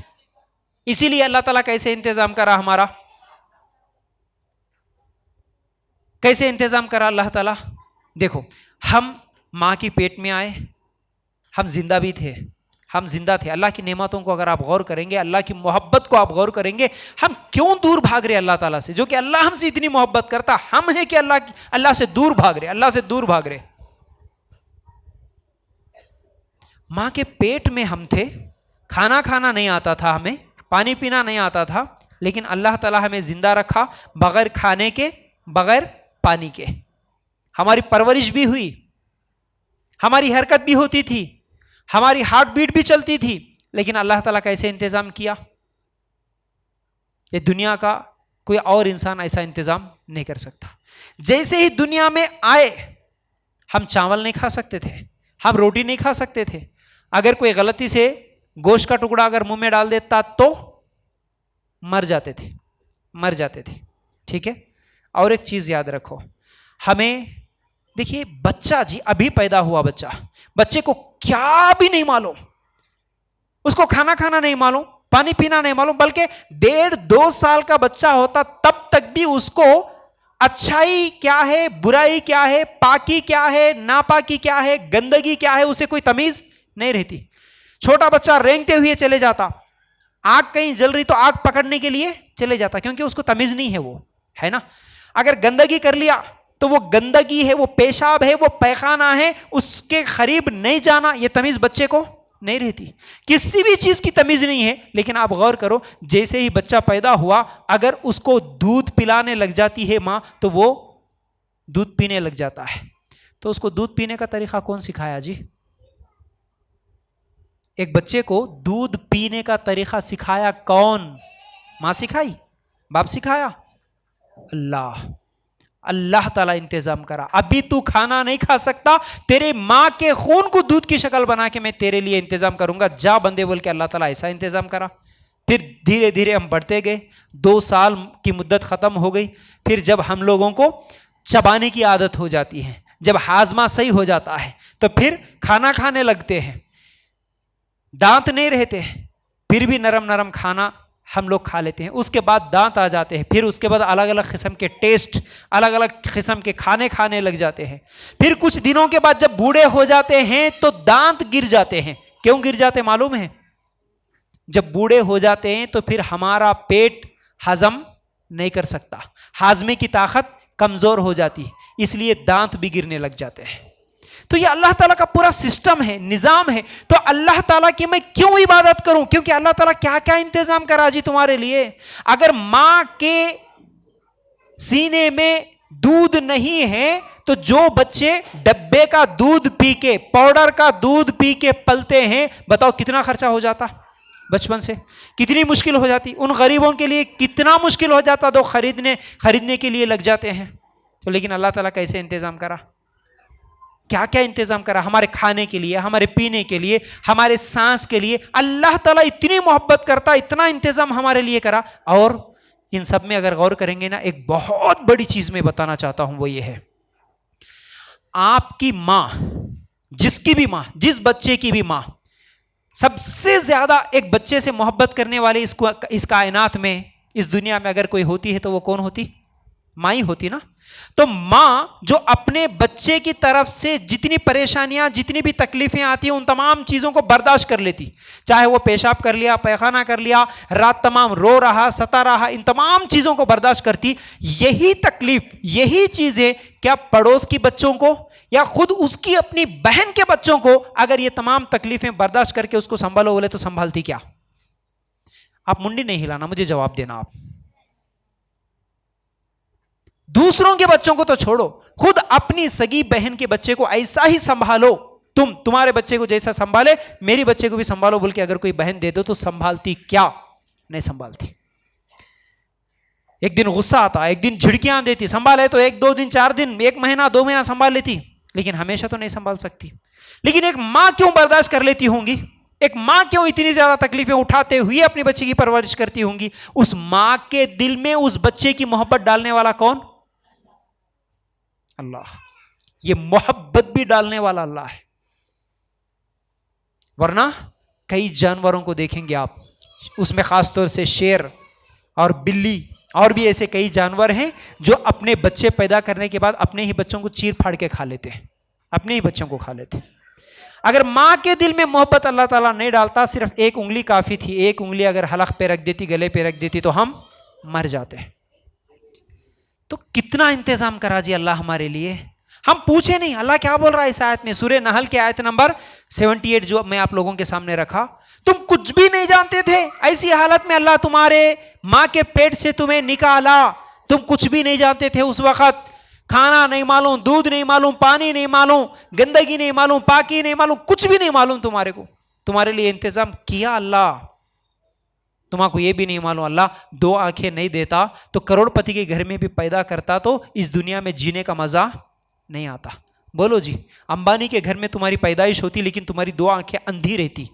Speaker 1: इसीलिए अल्लाह ताला कैसे इंतजाम करा हमारा, कैसे इंतजाम करा अल्लाह ताला। देखो, हम मां की पेट में आए, हम जिंदा भी थे, हम जिंदा थे। अल्लाह की नेमतों को अगर आप गौर करेंगे, अल्लाह की मोहब्बत को आप गौर करेंगे, हम क्यों दूर भाग रहे अल्लाह ताला से, जो कि अल्लाह हमसे इतनी मोहब्बत करता, हम है कि अल्लाह से दूर भाग रहे, अल्लाह से दूर भाग रहे। मां के पेट में हम थे, खाना नहीं आता था, हमें पानी पीना नहीं आता था, लेकिन अल्लाह ताला हमें जिंदा रखा, बगैर खाने के, बगैर पानी के। हमारी परवरिश भी हुई, हमारी हरकत भी होती थी, हमारी हार्ट बीट भी चलती थी, लेकिन अल्लाह ताला कैसे इंतजाम किया, ये दुनिया का कोई और इंसान ऐसा इंतजाम नहीं कर सकता। जैसे ही दुनिया में आए, हम चावल नहीं खा सकते थे, हम रोटी नहीं खा सकते थे। अगर कोई गलती से गोश्त का टुकड़ा अगर मुंह में डाल देता तो मर जाते थे। ठीक है। और एक चीज याद रखो, हमें देखिए, बच्चा जी, अभी पैदा हुआ बच्चे को क्या भी नहीं मालूम, उसको खाना नहीं मालूम, पानी पीना नहीं मालूम, बल्कि 1.5-2 साल का बच्चा होता तब तक भी उसको अच्छाई क्या है, बुराई क्या है, पाकी क्या है, नापाकी क्या है, गंदगी क्या है, उसे कोई तमीज नहीं रहती। छोटा बच्चा रेंगते हुए चले जाता, आग कहीं जल रही तो आग पकड़ने के लिए चले जाता, क्योंकि उसको तमीज नहीं है, वो है ना। अगर गंदगी कर लिया तो वो गंदगी है, वो पेशाब है, वो पैखाना है, उसके करीब नहीं जाना, ये तमीज बच्चे को नहीं रहती। किसी भी चीज की तमीज नहीं है। लेकिन आप गौर करो, जैसे ही बच्चा पैदा हुआ, अगर उसको दूध पिलाने लग जाती है मां, तो वो दूध पीने लग जाता है। तो उसको दूध पीने का तरीका कौन सिखाया जी? एक बच्चे को दूध पीने का तरीका सिखाया कौन? मां सिखाई? बाप सिखाया? अल्लाह ताला इंतजाम करा। अभी तू खाना नहीं खा सकता, तेरे मां के खून को दूध की शक्ल बना के मैं तेरे लिए इंतजाम करूंगा, जा बंदे, बोल के अल्लाह ताला ऐसा इंतजाम करा। फिर धीरे धीरे हम बढ़ते गए, 2 साल की मुद्दत खत्म हो गई। फिर जब हम लोगों को चबाने की आदत हो जाती है, जब हाजमा सही हो जाता है, तो फिर खाना खाने लगते हैं। दांत नहीं रहते, फिर भी नरम नरम खाना हम लोग खा लेते हैं। उसके बाद दांत आ जाते हैं, फिर उसके बाद अलग अलग किस्म के टेस्ट, अलग अलग किस्म के खाने खाने लग जाते हैं। फिर कुछ दिनों के बाद जब बूढ़े हो जाते हैं तो दांत गिर जाते हैं। क्यों गिर जाते मालूम है? जब बूढ़े हो जाते हैं तो फिर हमारा पेट हजम नहीं कर सकता, हाजमे की ताकत कमजोर हो जाती है, इसलिए दांत भी गिरने लग जाते हैं। तो ये अल्लाह ताला का पूरा सिस्टम है, निजाम है। तो अल्लाह ताला की मैं क्यों इबादत करूं? क्योंकि अल्लाह ताला क्या क्या इंतजाम करा जी तुम्हारे लिए। अगर मां के सीने में दूध नहीं है तो जो बच्चे डब्बे का दूध पी के, पाउडर का दूध पी के पलते हैं, बताओ कितना खर्चा हो जाता बचपन से, कितनी मुश्किल हो जाती। उन गरीबों के लिए कितना मुश्किल हो जाता, तो खरीदने के लिए लग जाते हैं। तो लेकिन अल्लाह ताला कैसे इंतजाम करा, क्या क्या इंतजाम करा हमारे खाने के लिए, हमारे पीने के लिए, हमारे सांस के लिए। अल्लाह ताला इतनी मोहब्बत करता, इतना इंतजाम हमारे लिए करा। और इन सब में अगर गौर करेंगे ना, एक बहुत बड़ी चीज मैं बताना चाहता हूं, वो ये है, आपकी मां, जिसकी भी मां, जिस बच्चे की भी मां, सबसे ज्यादा एक बच्चे से मोहब्बत करने वाले इस कायनात में, इस दुनिया में अगर कोई होती है तो वो कौन होती? मां ही होती ना। तो मां जो अपने बच्चे की तरफ से जितनी परेशानियां, जितनी भी तकलीफें आती हैं, उन तमाम चीजों को बर्दाश्त कर लेती। चाहे वो पेशाब कर लिया, पैखाना कर लिया, रात तमाम रो रहा, सता रहा, इन तमाम चीजों को बर्दाश्त करती। यही तकलीफ, यही चीजें क्या पड़ोस की बच्चों को या खुद उसकी अपनी बहन के बच्चों को, अगर ये तमाम तकलीफें बर्दाश्त करके उसको संभालो बोले तो संभालती क्या? आप मुंडी नहीं हिलाना, मुझे जवाब देना। आप दूसरों के बच्चों को तो छोड़ो, खुद अपनी सगी बहन के बच्चे को ऐसा ही संभालो। तुम्हारे बच्चे को जैसा संभाले मेरी बच्चे को भी संभालो बोल के अगर कोई बहन दे दो तो संभालती क्या? नहीं संभालती। एक दिन गुस्सा आता, एक दिन झिड़कियां देती, संभाले तो 1-2 दिन 4 दिन 1 महीना 2 महीना संभाल लेती, लेकिन हमेशा तो नहीं संभाल सकती। लेकिन एक मां क्यों बर्दाश्त कर लेती होंगी? एक मां क्यों इतनी ज्यादा तकलीफें उठाते हुए अपने बच्चे की परवरिश करती होंगी? उस मां के दिल में उस बच्चे की मोहब्बत डालने वाला कौन? अल्लाह। ये मोहब्बत भी डालने वाला अल्लाह है। वरना कई जानवरों को देखेंगे आप, उसमें खासतौर से शेर और बिल्ली और भी ऐसे कई जानवर हैं जो अपने बच्चे पैदा करने के बाद अपने ही बच्चों को चीर फाड़ के खा लेते हैं, अपने ही बच्चों को खा लेते हैं। अगर मां के दिल में मोहब्बत अल्लाह ताला नहीं डालता, सिर्फ एक उंगली काफी थी, एक उंगली अगर हलक पे रख देती, गले पे रख देती, तो हम मर जाते। तो कितना इंतजाम करा जी अल्लाह हमारे लिए। हम पूछे नहीं अल्लाह क्या बोल रहा है इस आयत में, सूरह नहल के आयत नंबर 78 जो मैं आप लोगों के सामने रखा। तुम कुछ भी नहीं जानते थे, ऐसी हालत में अल्लाह तुम्हारे मां के पेट से तुम्हें निकाला, तुम कुछ भी नहीं जानते थे उस वक्त, खाना नहीं मालूम, दूध नहीं मालूम, पानी नहीं मालूम, गंदगी नहीं मालूम, पाकी नहीं मालूम, कुछ भी नहीं मालूम तुम्हारे को, तुम्हारे लिए इंतजाम किया अल्लाह। तुम्हारे को यह भी नहीं मालूम अल्लाह 2 आंखें नहीं देता तो करोड़पति के घर में भी पैदा करता तो इस दुनिया में जीने का मजा नहीं आता। बोलो जी, अंबानी के घर में तुम्हारी पैदाइश होती लेकिन तुम्हारी 2 आंखें अंधी रहती,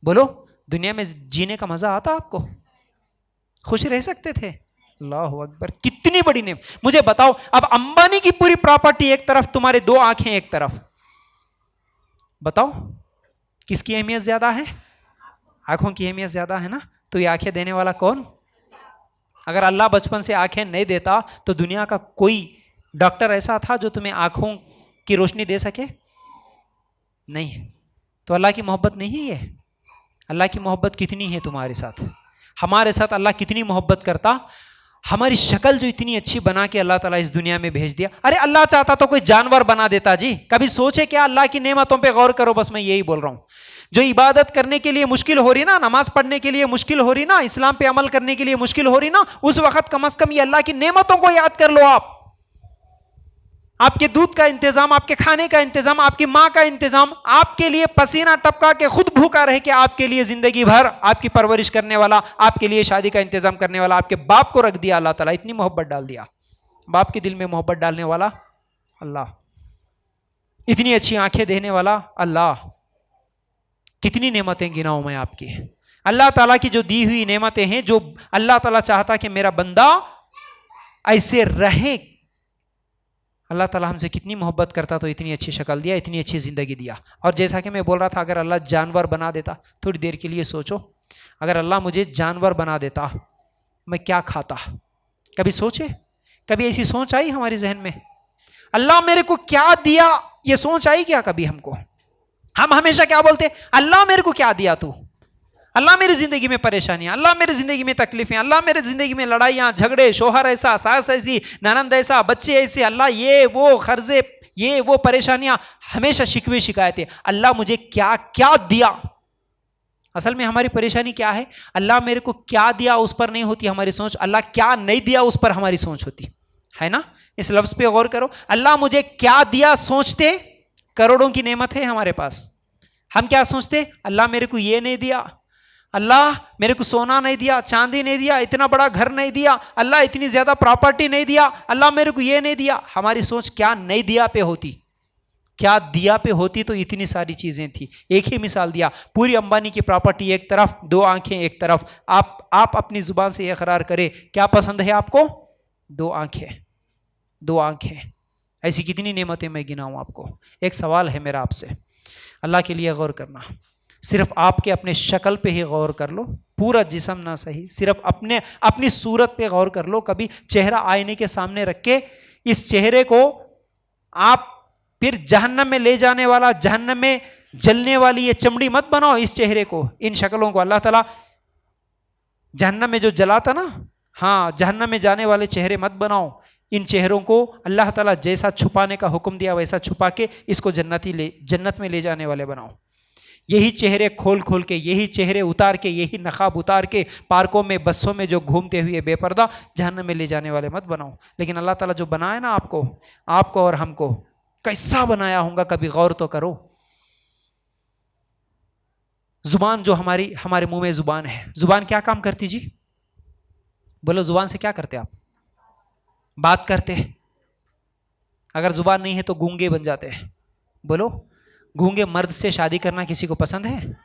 Speaker 1: बोलो दुनिया में जीने का मजा आता आपको? खुश रह सकते थे? अल्लाह अकबर, कितनी बड़ी नेम। मुझे बताओ, अब अंबानी की पूरी प्रॉपर्टी एक तरफ, तुम्हारे 2 आंखें एक तरफ, बताओ किसकी अहमियत ज्यादा है? आंखों की अहमियत ज्यादा है ना। तो ये आंखें देने वाला कौन? अगर अल्लाह बचपन से आंखें नहीं देता तो दुनिया का कोई डॉक्टर ऐसा था जो तुम्हें आंखों की रोशनी दे सके? नहीं। तो अल्लाह की मोहब्बत नहीं है? अल्लाह की मोहब्बत कितनी है तुम्हारे साथ, हमारे साथ अल्लाह कितनी मोहब्बत करता। हमारी शक्ल जो इतनी अच्छी बना के अल्लाह ताला इस दुनिया में भेज दिया। अरे अल्लाह चाहता तो कोई जानवर बना देता जी। कभी सोचे क्या? अल्लाह की नेमतों पे गौर करो। बस मैं यही बोल रहा हूं, जो इबादत करने के लिए मुश्किल हो रही ना, नमाज पढ़ने के लिए मुश्किल हो रही ना, इस्लाम पे अमल करने के लिए मुश्किल हो रही ना, उस वक्त कम से कम ये अल्लाह की नेमतों को याद कर लो। आपके दूध का इंतजाम, आपके खाने का इंतजाम, आपकी मां का इंतजाम, आपके लिए पसीना टपका के खुद भूखा रह के आपके लिए जिंदगी भर आपकी परवरिश करने वाला, आपके लिए शादी का इंतजाम करने वाला आपके बाप को रख दिया अल्लाह ताला। इतनी मोहब्बत डाल दिया बाप के दिल में, मोहब्बत डालने वाला अल्लाह। इतनी अच्छी आंखें देने वाला अल्लाह। कितनी नेमतें गिनाऊं मैं आपकी। अल्लाह ताला की जो दी हुई नेमतें हैं, जो अल्लाह ताला चाहता कि मेरा बंदा ऐसे रहे। अल्लाह ताला हमसे कितनी मोहब्बत करता तो इतनी अच्छी शक्ल दिया, इतनी अच्छी ज़िंदगी दिया। और जैसा कि मैं बोल रहा था, अगर अल्लाह जानवर बना देता, थोड़ी देर के लिए सोचो, अगर अल्लाह मुझे जानवर बना देता मैं क्या खाता? कभी सोचे? कभी ऐसी सोच आई हमारे जहन में? अल्लाह मेरे को क्या दिया, ये सोच आई क्या कभी हमको? हम हमेशा क्या बोलते? अल्लाह मेरे को क्या दिया तू? अल्लाह मेरी जिंदगी में परेशानियां, अल्लाह मेरी जिंदगी में तकलीफें, अल्लाह मेरी जिंदगी में लड़ाइयां झगड़े, शोहर ऐसा, सास ऐसी, ननंद ऐसा, बच्चे ऐसे, अल्लाह ये वो खर्जे, ये वो परेशानियां, हमेशा शिकवे शिकायतें। अल्लाह मुझे क्या क्या दिया? असल में हमारी परेशानी क्या है? अल्लाह मेरे को क्या दिया उस पर नहीं होती हमारी सोच, अल्लाह क्या नहीं दिया उस पर हमारी सोच होती है ना। इस लफ्ज पे गौर करो, अल्लाह मुझे क्या दिया सोचते, करोड़ों की नेमत है हमारे पास, हम क्या सोचते? अल्लाह मेरे को ये नहीं दिया, अल्लाह मेरे को सोना नहीं दिया, चांदी नहीं दिया, इतना बड़ा घर नहीं दिया, अल्लाह इतनी ज्यादा प्रॉपर्टी नहीं दिया, अल्लाह मेरे को ये नहीं दिया। हमारी सोच क्या नहीं दिया पे होती, क्या दिया पे होती तो इतनी सारी चीजें थी। एक ही मिसाल दिया, पूरी अंबानी की प्रॉपर्टी एक तरफ, 2 आंखें एक तरफ। आप अपनी जुबान से इकरार करें, क्या पसंद है आपको? 2 आंखें, 2 आंखें। ऐसी कितनी नेमतें मैं गिनाऊं आपको। एक सवाल है मेरा आपसे, अल्लाह के लिए गौर करना। सिर्फ आपके अपने शक्ल पे ही गौर कर लो, पूरा जिस्म ना सही, सिर्फ अपनी सूरत पे गौर कर लो। कभी चेहरा आईने के सामने रख के इस चेहरे को आप फिर जहन्नम में ले जाने वाला, जहन्नम में जलने वाली ये चमड़ी मत बनाओ। इस चेहरे को, इन शक्लों को अल्लाह ताला जहन्नम में जो जलाता ना, हाँ, जहन्नम में जाने वाले चेहरे मत बनाओ। इन चेहरों को अल्लाह ताला जैसा छुपाने का हुक्म दिया वैसा छुपा के इसको जन्नत में ले जाने वाले बनाओ। यही चेहरे खोल खोल के, यही चेहरे उतार के, यही नकाब उतार के पार्कों में, बसों में जो घूमते हुए बेपर्दा, जहन्नम में ले जाने वाले मत बनाओ। लेकिन अल्लाह ताला जो बनाए ना आपको और हमको, कैसा बनाया होगा, कभी गौर तो करो। जुबान जो हमारे मुंह में जुबान है, जुबान क्या काम करती जी? बोलो, जुबान से क्या करते आप? बात करते। अगर जुबान नहीं है तो गूंगे बन जाते हैं। बोलो, गूंगे मर्द से शादी करना किसी को पसंद है?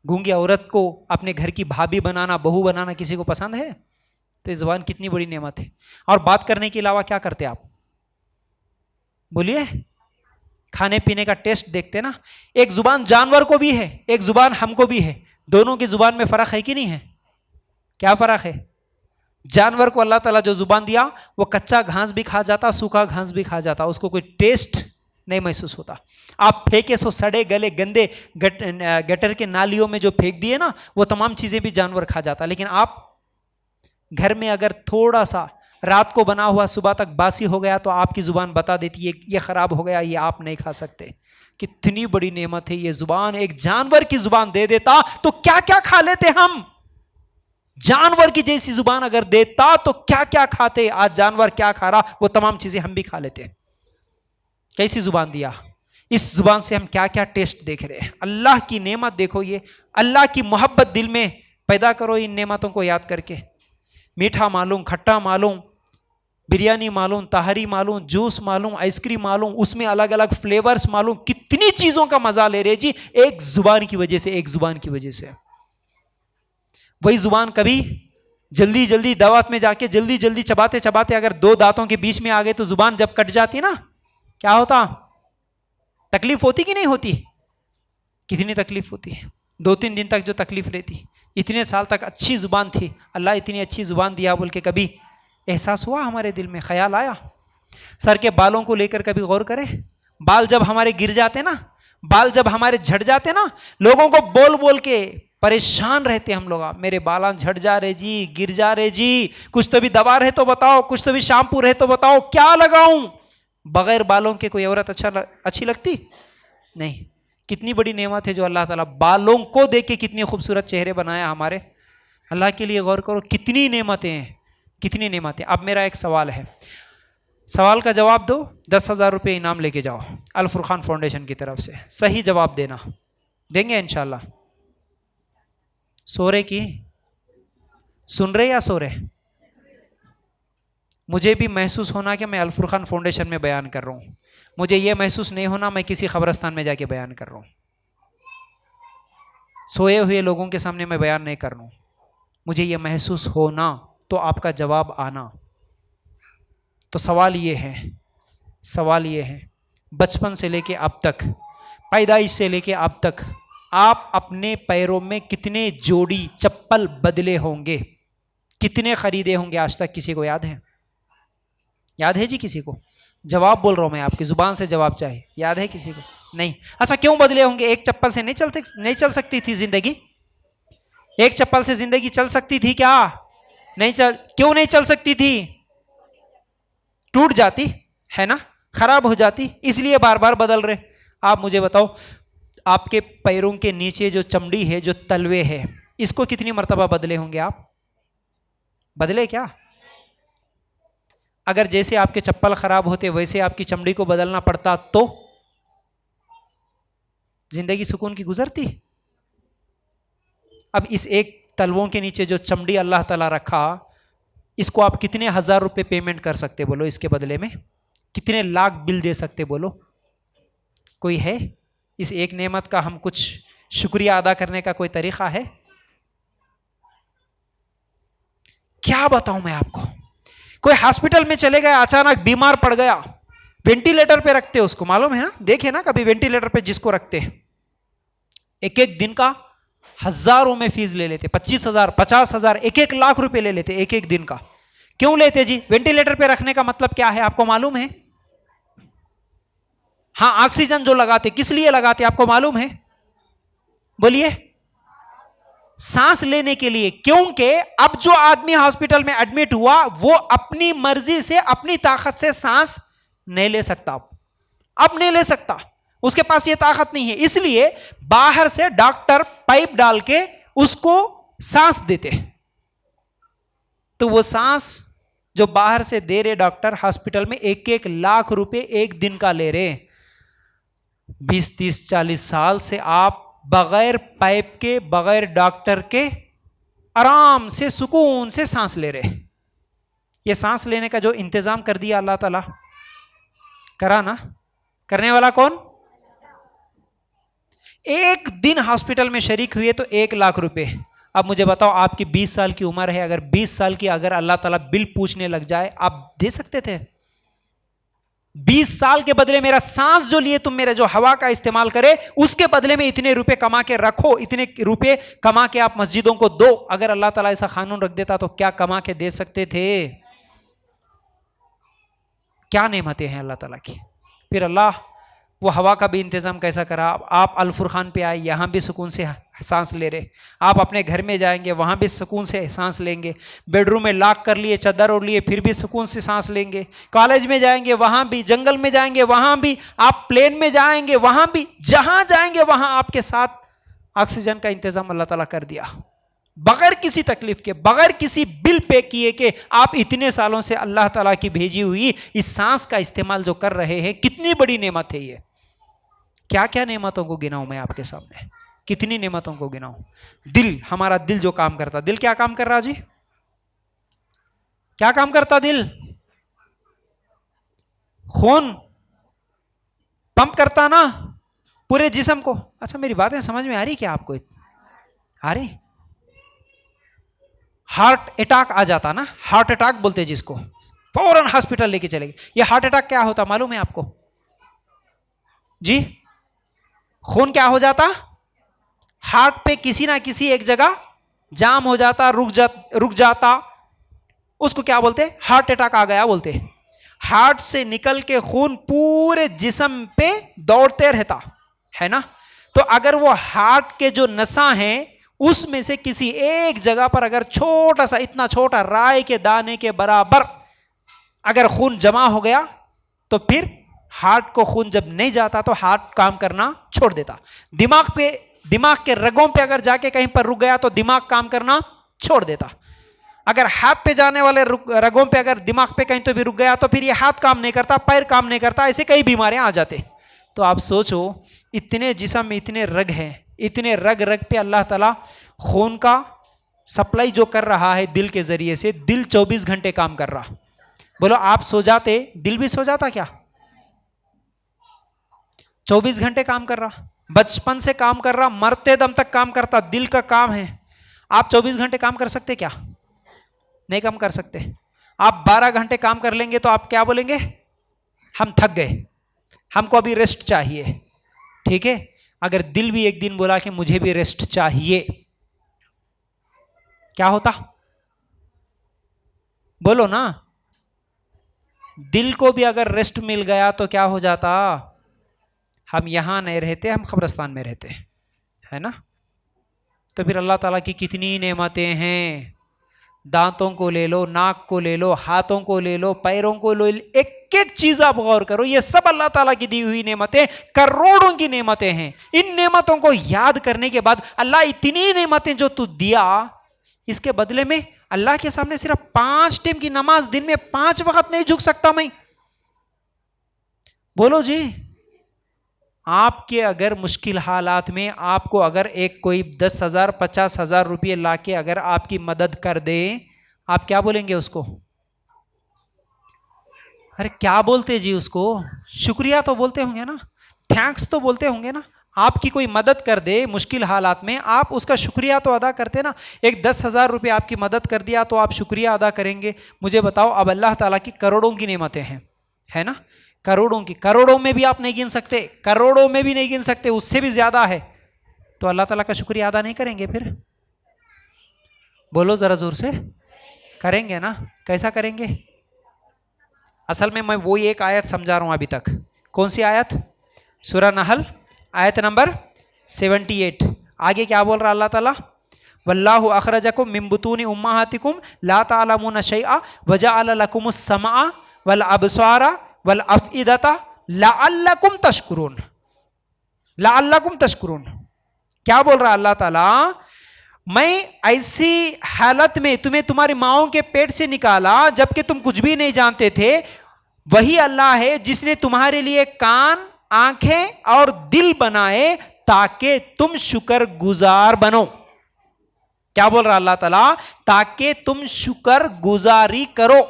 Speaker 1: गूंगी औरत को अपने घर की भाभी बनाना, बहू बनाना किसी को पसंद है? तो ये जुबान कितनी बड़ी नेमत है। और बात करने के अलावा क्या करते आप? बोलिए, खाने पीने का टेस्ट देखते ना। एक जुबान जानवर को भी है, एक जुबान हमको भी है। दोनों की जुबान में फर्क है कि नहीं है? क्या फर्क है? जानवर को अल्लाह ताला जो जुबान दिया, वो कच्चा घास भी खा जाता, सूखा घास भी खा जाता, उसको कोई टेस्ट नहीं महसूस होता। आप फेंके सो सड़े गले गंदे गटर के नालियों में जो फेंक दिए ना, वो तमाम चीजें भी जानवर खा जाता। लेकिन आप घर में अगर थोड़ा सा रात को बना हुआ सुबह तक बासी हो गया तो आपकी जुबान बता देती है ये खराब हो गया, ये आप नहीं खा सकते। कितनी बड़ी नेमत है ये जुबान। एक जानवर की जुबान दे देता तो क्या क्या खा लेते हम। जानवर की जैसी जुबान अगर देता तो क्या क्या खाते। आज जानवर क्या खा रहा, वो तमाम चीजें हम भी खा लेते। कैसी जुबान दिया, इस जुबान से हम क्या क्या टेस्ट देख रहे हैं। अल्लाह की नेमत देखो, ये अल्लाह की मोहब्बत दिल में पैदा करो इन नेमतों को याद करके। मीठा मालूम, खट्टा मालूम, बिरयानी मालूम, तहरी मालूम, जूस मालूम, आइसक्रीम मालूम, उसमें अलग अलग फ्लेवर्स मालूम, कितनी चीजों का मजा ले रहे जी एक जुबान की वजह से, एक जुबान की वजह से। वही जुबान कभी जल्दी जल्दी दावत में जाके जल्दी जल्दी चबाते चबाते अगर दो दांतों के बीच में आ गए तो जुबान जब कट जाती ना, क्या होता? तकलीफ होती कि नहीं होती? कितनी तकलीफ होती है। 2-3 दिन तक जो तकलीफ रहती। इतने साल तक अच्छी जुबान थी, अल्लाह इतनी अच्छी जुबान दिया बोल के कभी एहसास हुआ हमारे दिल में, ख्याल आया? सर के बालों को लेकर कभी गौर करें। बाल जब हमारे गिर जाते ना, बाल जब हमारे झड़ जाते ना, लोगों को बोल बोल के परेशान रहते हम लोग। मेरे बालां झड़ जा रहे जी, गिर जा रहे जी, कुछ तो भी दवा रहे तो बताओ, कुछ तो भी शैम्पू रहे तो बताओ, क्या लगाऊं? बगैर बालों के कोई औरत अच्छी लगती नहीं। कितनी बड़ी नेमत है जो अल्लाह ताला बालों को देख के कितनी खूबसूरत चेहरे बनाया हमारे। अल्लाह के लिए गौर करो, कितनी नेमतें हैं, कितनी नेमतें। अब मेरा एक सवाल है, सवाल का जवाब दो, 10,000 रुपये इनाम लेके जाओ अल फुरकान फाउंडेशन की तरफ से। सही जवाब देना, देंगे इंशाल्लाह। सो रहे की सुन रहे या सो रहे? मुझे भी महसूस होना कि मैं अल फुरकान फाउंडेशन में बयान कर रहा हूँ। मुझे यह महसूस नहीं होना मैं किसी खबरस्तान में जाके बयान कर रहा हूँ। सोए हुए लोगों के सामने मैं बयान नहीं कर रहा हूँ। मुझे यह महसूस होना तो आपका जवाब आना। तो सवाल ये है, बचपन से लेके अब तक, पैदाइश से लेके अब तक आप अपने पैरों में कितने जोड़ी चप्पल बदले होंगे, कितने खरीदे होंगे आज तक? किसी को याद है? याद है जी किसी को? जवाब बोल रहा हूं मैं, आपकी जुबान से जवाब चाहिए। याद है किसी को? नहीं। अच्छा, क्यों बदले होंगे? एक चप्पल से नहीं चल सकती थी जिंदगी? एक चप्पल से जिंदगी चल सकती थी क्या? क्यों नहीं चल सकती थी? टूट जाती है ना, खराब हो जाती, इसलिए बार बार बदल रहे। आप मुझे बताओ, आपके पैरों के नीचे जो चमड़ी है, जो तलवे है, इसको कितनी मर्तबा बदले होंगे आप? बदले क्या? अगर जैसे आपके चप्पल खराब होते वैसे आपकी चमड़ी को बदलना पड़ता तो जिंदगी सुकून की गुजरती? अब इस एक तलवों के नीचे जो चमड़ी अल्लाह ताला रखा, इसको आप कितने हजार रुपए पेमेंट कर सकते बोलो? इसके बदले में कितने लाख बिल दे सकते बोलो? कोई है? इस एक नेमत का हम कुछ शुक्रिया अदा करने का कोई तरीका है? क्या बताऊं मैं आपको। कोई हॉस्पिटल में चले गए, अचानक बीमार पड़ गया, वेंटिलेटर पे रखते उसको, मालूम है ना? देखे ना कभी वेंटिलेटर पे जिसको रखते हैं, एक एक दिन का हजारों में फीस ले लेते, 25,000, 50,000, 1-1 लाख रुपए ले लेते एक एक दिन का। क्यों लेते जी? वेंटिलेटर पे रखने का मतलब क्या है आपको मालूम है? हाँ, ऑक्सीजन जो लगाते, किस लिए लगाते आपको मालूम है? बोलिए। सांस लेने के लिए। क्योंकि अब जो आदमी हॉस्पिटल में एडमिट हुआ वो अपनी मर्जी से, अपनी ताकत से सांस नहीं ले सकता, अब नहीं ले सकता। उसके पास ये ताकत नहीं है, इसलिए बाहर से डॉक्टर पाइप डाल के उसको सांस देते। तो वो सांस जो बाहर से दे रहे डॉक्टर हॉस्पिटल में 1-1 लाख रुपए एक दिन का ले रहे। 20-30-40 साल से आप बगैर पाइप के, बगैर डॉक्टर के आराम से सुकून से सांस ले रहे। ये सांस लेने का जो इंतजाम कर दिया अल्लाह ताला, करा ना? करने वाला कौन? एक दिन हॉस्पिटल में शरीक हुए तो 1 लाख रुपए। अब मुझे बताओ, आपकी 20 साल की उम्र है, अगर 20 साल की अगर अल्लाह ताला बिल पूछने लग जाए, आप दे सकते थे? 20 साल के बदले मेरा सांस जो लिए तुम, मेरे जो हवा का इस्तेमाल करे, उसके बदले में इतने रुपए कमा के रखो, इतने रुपए कमा के आप मस्जिदों को दो। अगर अल्लाह ताला ऐसा कानून रख देता तो क्या कमा के दे सकते थे? क्या नेमतें हैं अल्लाह ताला की। फिर अल्लाह वो हवा का भी इंतजाम कैसा करा। आप अल फुरकान पे आए, यहाँ भी सुकून से सांस ले रहे। आप अपने घर में जाएंगे, वहाँ भी सुकून से सांस लेंगे। बेडरूम में लॉक कर लिए, चादर ओढ़ लिए, फिर भी सुकून से सांस लेंगे। कॉलेज में जाएंगे, वहाँ भी, जंगल में जाएंगे, वहाँ भी, आप प्लेन में जाएंगे, वहाँ भी, जहाँ जाएंगे वहाँ आपके साथ ऑक्सीजन का इंतजाम अल्लाह ताला कर दिया, बगैर किसी तकलीफ के, बगैर किसी बिल पे किए के। आप इतने सालों से अल्लाह ताला की भेजी हुई इस सांस का इस्तेमाल जो कर रहे हैं, कितनी बड़ी नेमत है ये। क्या क्या नेमतों को गिनाऊं मैं आपके सामने, कितनी नेमतों को गिनाऊं। दिल, हमारा दिल जो काम करता, दिल क्या काम कर रहा जी? क्या काम करता दिल? खून पंप करता ना पूरे जिस्म को। अच्छा, मेरी बातें समझ में आ रही क्या आपको? आ रही? हार्ट अटैक आ जाता ना, हार्ट अटैक बोलते हैं जिसको, फौरन हॉस्पिटल लेके चले गए। ये हार्ट अटैक क्या होता मालूम है आपको जी? खून क्या हो जाता? हार्ट पे किसी ना किसी एक जगह जाम हो जाता, रुक जाता। उसको क्या बोलते? हार्ट अटैक आ गया बोलते। हार्ट से निकल के खून पूरे जिस्म पे दौड़ते रहता है ना। तो अगर वो हार्ट के जो नसा हैं उसमें से किसी एक जगह पर अगर छोटा सा, इतना छोटा राई के दाने के बराबर अगर खून जमा हो गया, तो फिर हार्ट को खून जब नहीं जाता तो हार्ट काम करना छोड़ देता। दिमाग के रगों पे अगर जाके कहीं पर रुक गया तो दिमाग काम करना छोड़ देता। अगर हाथ पे जाने वाले रगों पे अगर दिमाग पे कहीं तो भी रुक गया तो फिर ये हाथ काम नहीं करता, पैर काम नहीं करता, ऐसे कई बीमारियां आ जाते। तो आप सोचो, इतने जिस्म में इतने रग हैं, इतने रग पे अल्लाह ताला खून का सप्लाई जो कर रहा है दिल के जरिए से, दिल 24 घंटे काम कर रहा। बोलो, आप सो जाते, दिल भी सो जाता क्या? 24 घंटे काम कर रहा, बचपन से काम कर रहा, मरते दम तक काम करता, दिल का काम है। आप 24 घंटे काम कर सकते क्या? नहीं काम कर सकते। आप 12 घंटे काम कर लेंगे तो आप क्या बोलेंगे? हम थक गए, हमको अभी रेस्ट चाहिए। ठीक है, अगर दिल भी एक दिन बोला कि मुझे भी रेस्ट चाहिए, क्या होता? बोलो ना। दिल को भी अगर रेस्ट मिल गया तो क्या हो जाता? हम यहां नहीं रहते, हम कब्रिस्तान में रहते, है ना। तो फिर अल्लाह ताला की कितनी नेमतें हैं। दांतों को ले लो, नाक को ले लो, हाथों को ले लो, पैरों को ले लो, एक एक चीज आप गौर करो, ये सब अल्लाह ताला की दी हुई नेमतें, करोड़ों की नेमतें हैं। इन नेमतों को याद करने के बाद, अल्लाह इतनी नेमतें जो तू दिया, इसके बदले में अल्लाह के सामने सिर्फ 5 टाइम की नमाज, दिन में 5 वक्त नहीं झुक सकता मैं? बोलो जी। आपके अगर मुश्किल हालात में आपको अगर एक कोई 10,000 50,000 रुपये लाके अगर आपकी मदद कर दे, आप क्या बोलेंगे उसको? अरे क्या बोलते जी उसको? शुक्रिया तो बोलते होंगे ना, थैंक्स तो बोलते होंगे ना। आपकी कोई मदद कर दे मुश्किल हालात में, आप उसका शुक्रिया तो अदा करते ना। एक 10,000 रुपये आपकी मदद कर दिया तो आप शुक्रिया अदा करेंगे। मुझे बताओ, अब अल्लाह ताला की करोड़ों की नेमतें हैं, है ना, करोड़ों की, करोड़ों में भी आप नहीं गिन सकते, करोड़ों में भी नहीं गिन सकते, उससे भी ज्यादा है। तो अल्लाह ताला का शुक्रिया अदा नहीं करेंगे फिर? बोलो जरा जोर से। करेंगे ना? कैसा करेंगे? असल में मैं वही एक आयत समझा रहा हूं अभी तक। कौन सी आयत? सूरह नहल आयत नंबर 78। आगे क्या बोल रहा अल्लाह ताला? वल्लाहु अखरजकुम मिन बुतूनि उम्माहातिकुम ला तालमूना शैआ वजअल लकुमुस समअ वल अबसारा वल अफइदता लअल्लकुम तशकुरून। लअल्लकुम तशकुरून। क्या बोल रहा अल्लाह ताला, मैं ऐसी हालत में तुम्हें तुम्हारी माओं के पेट से निकाला जबकि तुम कुछ भी नहीं जानते थे। वही अल्लाह है जिसने तुम्हारे लिए कान, आंखें और दिल बनाए ताकि तुम शुक्र गुजार बनो। क्या बोल रहा अल्लाह ताला, ताकि तुम शुक्र गुजारी करो।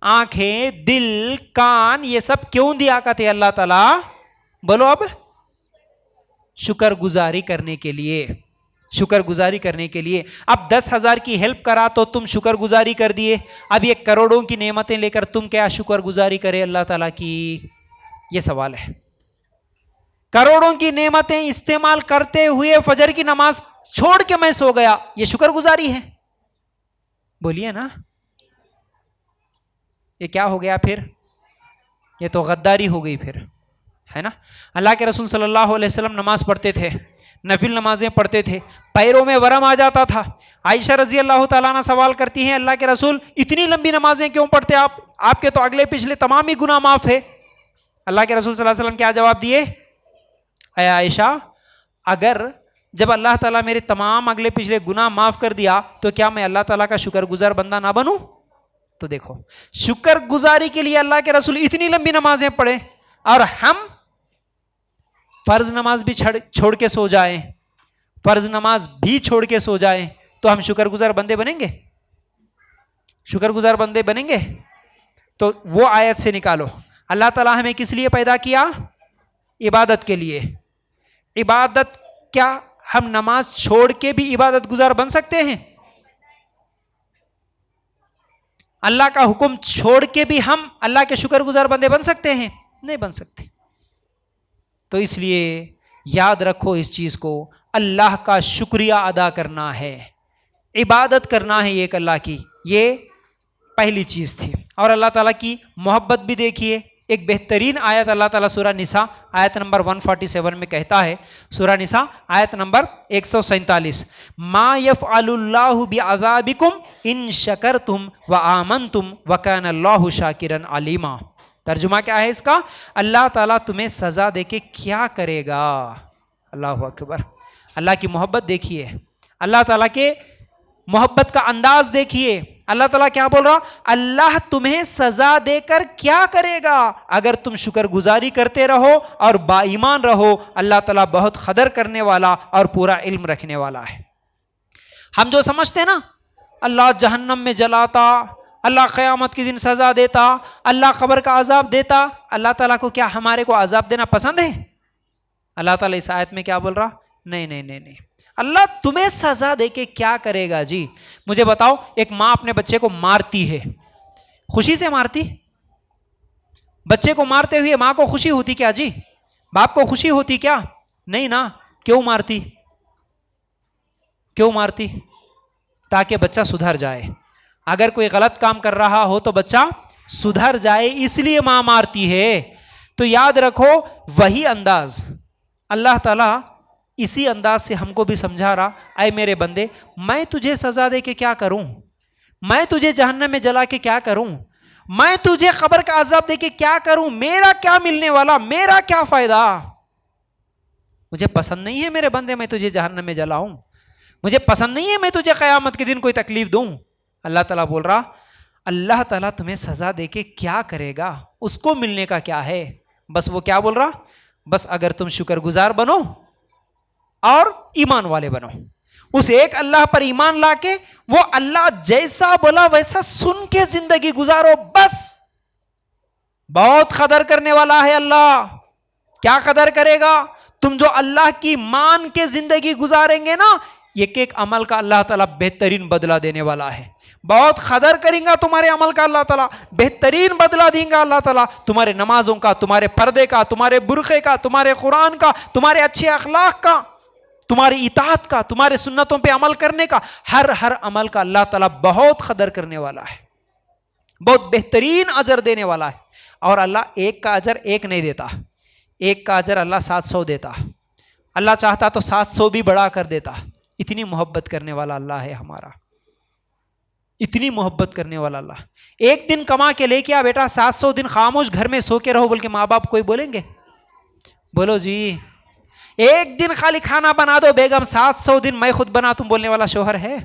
Speaker 1: आंखें, दिल, कान, ये सब क्यों दिया करते अल्लाह ताला? बोलो अब, शुक्र गुजारी करने के लिए, शुक्र गुजारी करने के लिए। अब 10,000 की हेल्प करा तो तुम शुक्र गुजारी कर दिए, अब ये करोड़ों की नेमतें लेकर तुम क्या शुक्र गुजारी करे अल्लाह ताला की? ये सवाल है। करोड़ों की नेमतें इस्तेमाल करते हुए फजर की नमाज छोड़ के मैं सो गया, ये शुक्र गुजारी है? बोलिए ना, ये क्या हो गया फिर? ये तो गद्दारी हो गई फिर, है ना। अल्लाह के रसूल सल्लल्लाहु अलैहि वसल्लम नमाज पढ़ते थे, नफिल नमाजें पढ़ते थे, पैरों में वरम आ जाता था। आयशा रजी अल्लाह ताला अन्हा सवाल करती हैं, अल्लाह के रसूल इतनी लंबी नमाजें क्यों पढ़ते आप? आपके तो अगले पिछले तमाम ही गुनाह माफ है। अल्लाह के रसूल सल्लल्लाहु अलैहि वसल्लम क्या जवाब दिए? अय आयशा, अगर जब अल्लाह ताला मेरे तमाम अगले पिछले गुनाह माफ कर दिया तो क्या मैं अल्लाह ताला का शुक्रगुजार बंदा ना बनूं? तो देखो, शुक्र गुजारी के लिए अल्लाह के रसूल इतनी लंबी नमाजें पढ़े, और हम फर्ज नमाज भी छोड़ के सो जाए, फर्ज नमाज भी छोड़ के सो जाए, तो हम शुक्रगुजार बंदे बनेंगे? शुक्रगुजार बंदे बनेंगे? तो वो आयत से निकालो, अल्लाह ताला हमें किस लिए पैदा किया? इबादत के लिए। इबादत, क्या हम नमाज छोड़ के भी इबादत गुजार बन सकते हैं? अल्लाह का हुक्म छोड़ के भी हम अल्लाह के शुक्रगुजार बंदे बन सकते हैं? नहीं बन सकते। तो इसलिए याद रखो इस चीज को, अल्लाह का शुक्रिया अदा करना है, इबादत करना है एक अल्लाह की, ये पहली चीज थी। और अल्लाह ताला की मोहब्बत भी देखिए, एक बेहतरीन आयत अल्लाह ताला सूरह निसा आयत नंबर 147 में कहता है, सूरह निसा आयत नंबर 147, मा यफ़अलुल्लाहु बिअज़ाबिकुम इन शकरतुम व आमनतुम व काना अल्लाहु शाकिरन अलीमा। तर्जुमा क्या है इसका? अल्लाह ताला तुम्हें सजा देके क्या करेगा? अल्लाहु अकबर। अल्लाह की मोहब्बत देखिए, अल्लाह ताला के मोहब्बत का अंदाज देखिए। अल्लाह ताला क्या बोल रहा? अल्लाह तुम्हें सजा देकर क्या करेगा अगर तुम शुक्रगुजारी करते रहो और बाईमान रहो। अल्लाह ताला बहुत कदर करने वाला और पूरा इल्म रखने वाला है। हम जो समझते हैं ना, अल्लाह जहन्नम में जलाता, अल्लाह क़यामत के दिन सजा देता, अल्लाह क़ब्र का अजाब देता, अल्लाह ताला को क्या हमारे को अजाब देना पसंद है? अल्लाह ताला इस आयत में क्या बोल रहा? नहीं नहीं नहीं नहीं, अल्लाह तुम्हें सजा देके क्या करेगा जी? मुझे बताओ, एक माँ अपने बच्चे को मारती है, खुशी से मारती? बच्चे को मारते हुए माँ को खुशी होती क्या जी? बाप को खुशी होती क्या? नहीं ना। क्यों मारती? क्यों मारती? ताकि बच्चा सुधर जाए। अगर कोई गलत काम कर रहा हो तो बच्चा सुधर जाए, इसलिए माँ मारती है। तो याद रखो, वही अंदाज अल्लाह ताला इसी अंदाज से हमको भी समझा रहा, ऐ मेरे बंदे, मैं तुझे सजा दे के क्या करूं? मैं तुझे जहन्नम में जला के क्या करूं? मैं तुझे कब्र का अजाब दे के क्या करूं? मेरा क्या मिलने वाला, मेरा क्या फायदा? मुझे पसंद नहीं है मेरे बंदे मैं तुझे जहन्नम में जलाऊं, मुझे पसंद नहीं है मैं तुझे क़यामत के दिन कोई तकलीफ दूं। अल्लाह ताला बोल रहा, अल्लाह ताला तुम्हें सजा दे के क्या करेगा, उसको मिलने का क्या है? बस वो क्या बोल रहा? बस अगर तुम शुक्रगुजार बनो और ईमान वाले बनो, उस एक अल्लाह पर ईमान लाके वो अल्लाह जैसा बोला वैसा सुन के जिंदगी गुजारो, बस। बहुत कदर करने वाला है अल्लाह। क्या कदर करेगा? तुम जो अल्लाह की मान के जिंदगी गुजारेंगे ना, एक एक अमल का अल्लाह ताला बेहतरीन बदला देने वाला है। बहुत कदर करेंगे तुम्हारे अमल का अल्लाह ताला, बेहतरीन बदला देंगे अल्लाह ताला, तुम्हारे नमाजों का, तुम्हारे पर्दे का, तुम्हारे बुरखे का, तुम्हारे कुरान का, तुम्हारे अच्छे अखलाक का, तुम्हारी इताअत का, तुम्हारे सुन्नतों पे अमल करने का, हर अमल का अल्लाह ताला बहुत कदर करने वाला है, बहुत बेहतरीन अजर देने वाला है। और अल्लाह एक का अजर एक नहीं देता, एक का अजर अल्लाह 700 देता। अल्लाह चाहता तो 700 भी बढ़ा कर देता। इतनी मोहब्बत करने वाला अल्लाह है हमारा, इतनी मोहब्बत करने वाला अल्लाह। एक दिन कमा के लेके आ बेटा, 700 दिन खामोश घर में सो के रहो बोल के माँ बाप कोई बोलेंगे? बोलो जी। एक दिन खाली खाना बना दो बेगम, 700 दिन मैं खुद बना तुम बोलने वाला शोहर है?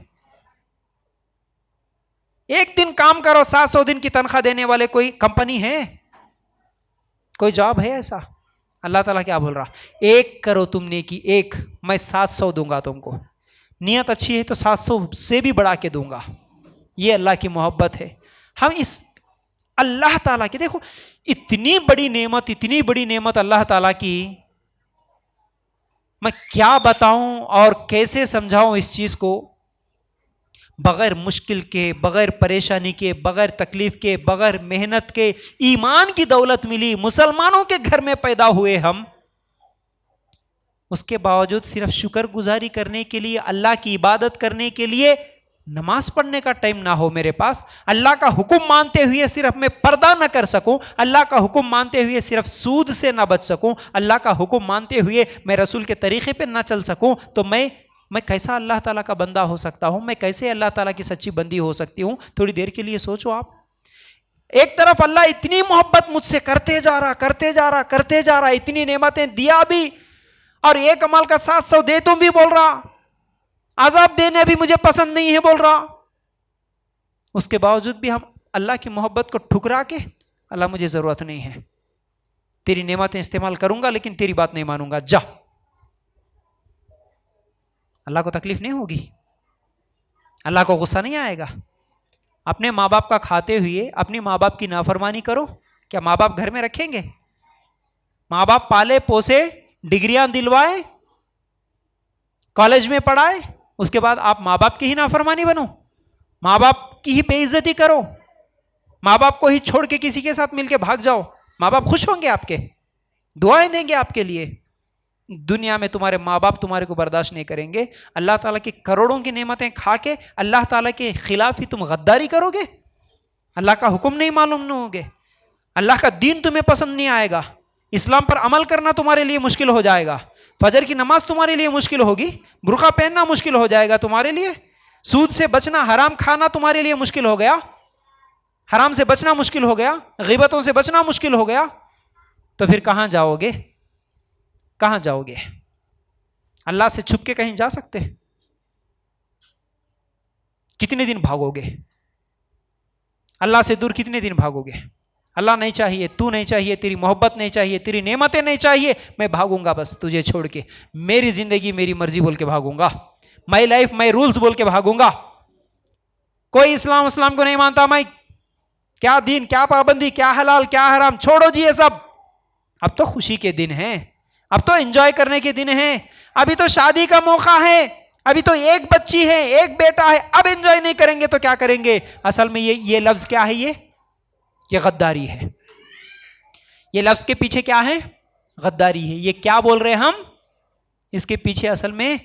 Speaker 1: एक दिन काम करो, 700 दिन की तनख्वाह देने वाले कोई कंपनी है, कोई जॉब है ऐसा? अल्लाह ताला क्या बोल रहा? एक करो तुम नेकी, एक, मैं 700 दूंगा तुमको। नियत अच्छी है तो 700 से भी बढ़ा के दूंगा। ये अल्लाह की मोहब्बत है। हम इस अल्लाह ताला की, देखो इतनी बड़ी नेमत, इतनी बड़ी नेमत अल्लाह ताला की, मैं क्या बताऊं और कैसे समझाऊं इस चीज को? बगैर मुश्किल के, बगैर परेशानी के, बगैर तकलीफ के, बगैर मेहनत के ईमान की दौलत मिली, मुसलमानों के घर में पैदा हुए हम, उसके बावजूद सिर्फ शुक्रगुजारी करने के लिए, अल्लाह की इबादत करने के लिए नमाज पढ़ने का टाइम ना हो मेरे पास, अल्लाह का हुक्म मानते हुए सिर्फ मैं पर्दा ना कर सकूं, अल्लाह का हुक्म मानते हुए सिर्फ सूद से ना बच सकूं, अल्लाह का हुक्म मानते हुए मैं रसूल के तरीके पे ना चल सकूं, तो मैं कैसा अल्लाह ताला का बंदा हो सकता हूं? मैं कैसे अल्लाह ताला की सच्ची बंदी हो सकती हूं? थोड़ी देर के लिए सोचो आप। एक तरफ अल्लाह इतनी मोहब्बत मुझसे करते जा रहा, करते जा रहा, करते जा रहा, इतनी नेमतें दिया भी, और एक अमल का 700 दे तुम भी बोल रहा, आजाब देने भी मुझे पसंद नहीं है बोल रहा। उसके बावजूद भी हम अल्लाह की मोहब्बत को ठुकरा के, अल्लाह मुझे जरूरत नहीं है, तेरी नेमतें इस्तेमाल करूंगा लेकिन तेरी बात नहीं मानूंगा, जा। अल्लाह को तकलीफ नहीं होगी? अल्लाह को गुस्सा नहीं आएगा? अपने माँ बाप का खाते हुए अपनी माँ बाप की नाफरमानी करो, क्या माँ बाप घर में रखेंगे? माँ बाप पाले पोसे, डिग्रियां दिलवाए, कॉलेज में पढ़ाए, उसके बाद आप माँ बाप की ही नाफरमानी बनो, माँ बाप की ही बेइज्जती करो, माँ बाप को ही छोड़ के किसी के साथ मिलके भाग जाओ? माँ बाप खुश होंगे आपके, दुआएं देंगे आपके लिए? दुनिया में तुम्हारे माँ बाप तुम्हारे को बर्दाश्त नहीं करेंगे। अल्लाह ताला की करोड़ों की नेमतें खा के अल्लाह ताला के खिलाफ ही तुम गद्दारी करोगे? अल्लाह का हुक्म नहीं मालूम न होगे, अल्लाह का दीन तुम्हें पसंद नहीं आएगा, इस्लाम पर अमल करना तुम्हारे लिए मुश्किल हो जाएगा, फजर की नमाज तुम्हारे लिए मुश्किल होगी, बुर्का पहनना मुश्किल हो जाएगा तुम्हारे लिए, सूद से बचना, हराम खाना तुम्हारे लिए मुश्किल हो गया, हराम से बचना मुश्किल हो गया, ग़ीबतों से बचना मुश्किल हो गया, तो फिर कहां जाओगे? कहां जाओगे? अल्लाह से छुप के कहीं जा सकते? कितने दिन भागोगे? अल्लाह से दूर कितने दिन भागोगे? अल्लाह नहीं चाहिए, तू नहीं चाहिए, तेरी मोहब्बत नहीं चाहिए, तेरी नेमतें नहीं चाहिए, मैं भागूंगा बस तुझे छोड़ के, मेरी जिंदगी मेरी मर्जी बोल के भागूंगा, माई लाइफ माई रूल्स बोल के भागूंगा। कोई इस्लाम को नहीं मानता, मैं क्या दीन, क्या पाबंदी, क्या हलाल, क्या हराम, छोड़ो जी ये सब। अब तो खुशी के दिन हैं, अब तो एंजॉय करने के दिन हैं, अभी तो शादी का मौका है, अभी तो एक बच्ची है, एक बेटा है, अब एंजॉय नहीं करेंगे तो क्या करेंगे? असल में ये लफ्ज क्या है? ये गद्दारी है। ये लफ्ज के पीछे क्या है? गद्दारी है। ये क्या बोल रहे हैं हम? इसके पीछे असल में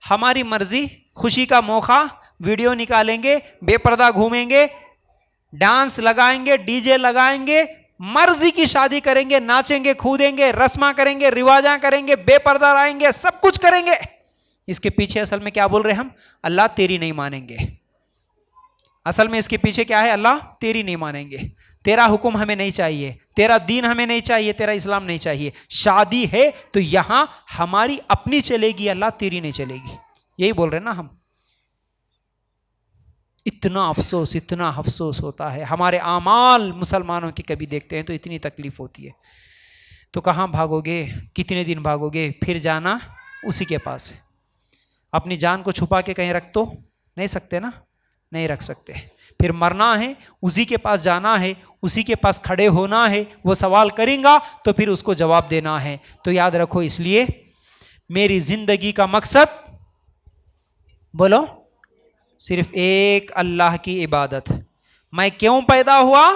Speaker 1: हमारी मर्जी, खुशी का मौका, वीडियो निकालेंगे, बेपर्दा घूमेंगे, डांस लगाएंगे, डीजे लगाएंगे, मर्जी की शादी करेंगे, नाचेंगे, कूदेंगे, रस्मा करेंगे, रिवाजा करेंगे, बेपर्दा रहेंगे, सब कुछ करेंगे। इसके पीछे असल में क्या बोल रहे हैं हम? अल्लाह तेरी नहीं मानेंगे। असल में इसके पीछे क्या है? अल्लाह तेरी नहीं मानेंगे, तेरा हुक्म हमें नहीं चाहिए, तेरा दीन हमें नहीं चाहिए, तेरा इस्लाम नहीं चाहिए। शादी है तो यहां हमारी अपनी चलेगी, अल्लाह तेरी नहीं चलेगी। यही बोल रहे हैं ना हम। इतना अफसोस होता है, हमारे आमाल मुसलमानों की कभी देखते हैं तो इतनी तकलीफ होती है। तो कहाँ भागोगे? कितने दिन भागोगे? फिर जाना उसी के पास है। अपनी जान को छुपा के कहीं रख तो नहीं सकते ना, नहीं रख सकते। फिर मरना है, उसी के पास जाना है, उसी के पास खड़े होना है, वो सवाल करेगा तो फिर उसको जवाब देना है। तो याद रखो, इसलिए मेरी जिंदगी का मकसद, बोलो, सिर्फ एक अल्लाह की इबादत। मैं क्यों पैदा हुआ?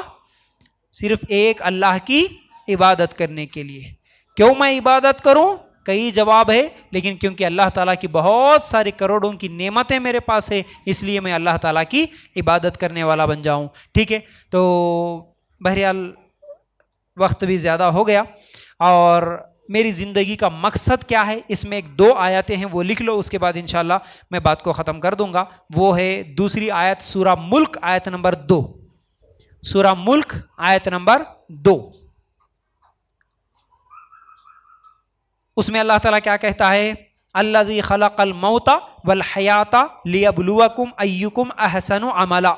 Speaker 1: सिर्फ एक अल्लाह की इबादत करने के लिए। क्यों मैं इबादत करूं? कई जवाब है, लेकिन क्योंकि अल्लाह ताला की बहुत सारी करोड़ों की नेमतें मेरे पास है, इसलिए मैं अल्लाह ताला की इबादत करने वाला बन जाऊं। ठीक है, तो बहरहाल वक्त भी ज़्यादा हो गया, और मेरी ज़िंदगी का मकसद क्या है, इसमें एक 2 आयतें हैं, वो लिख लो, उसके बाद इंशाल्लाह मैं बात को ख़त्म कर दूंगा। वो है दूसरी आयत, सूरा मुल्क आयत नंबर 2, सूरा मुल्क आयत नंबर 2। उसमें अल्लाह ताला क्या कहता है, अल्लज़ी खलक़ल मौता वल हयाता लियब्लुवकुम अय्युकुम अहसनु अमला,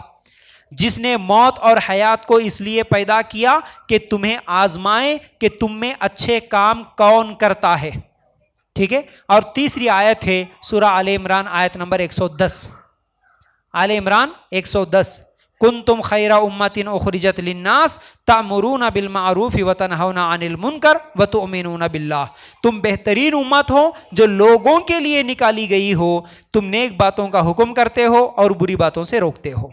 Speaker 1: जिसने मौत और हयात को इसलिए पैदा किया कि तुम्हें आजमाए कि तुम में अच्छे काम कौन करता है। ठीक है। और तीसरी आयत है सूरा आले इमरान आयत नंबर 110, आले इमरान 110, कुंतुम खैरा उम्मतिन उखरिजत लिन्नास तामुरूना बिल मारूफ व तनहौना अनिल मुनकर व तुमिनूना बिल्लाह, तुम बेहतरीन उम्मत हो जो लोगों के लिए निकाली गई हो, तुम नेक बातों का हुक्म करते हो और बुरी बातों से रोकते हो।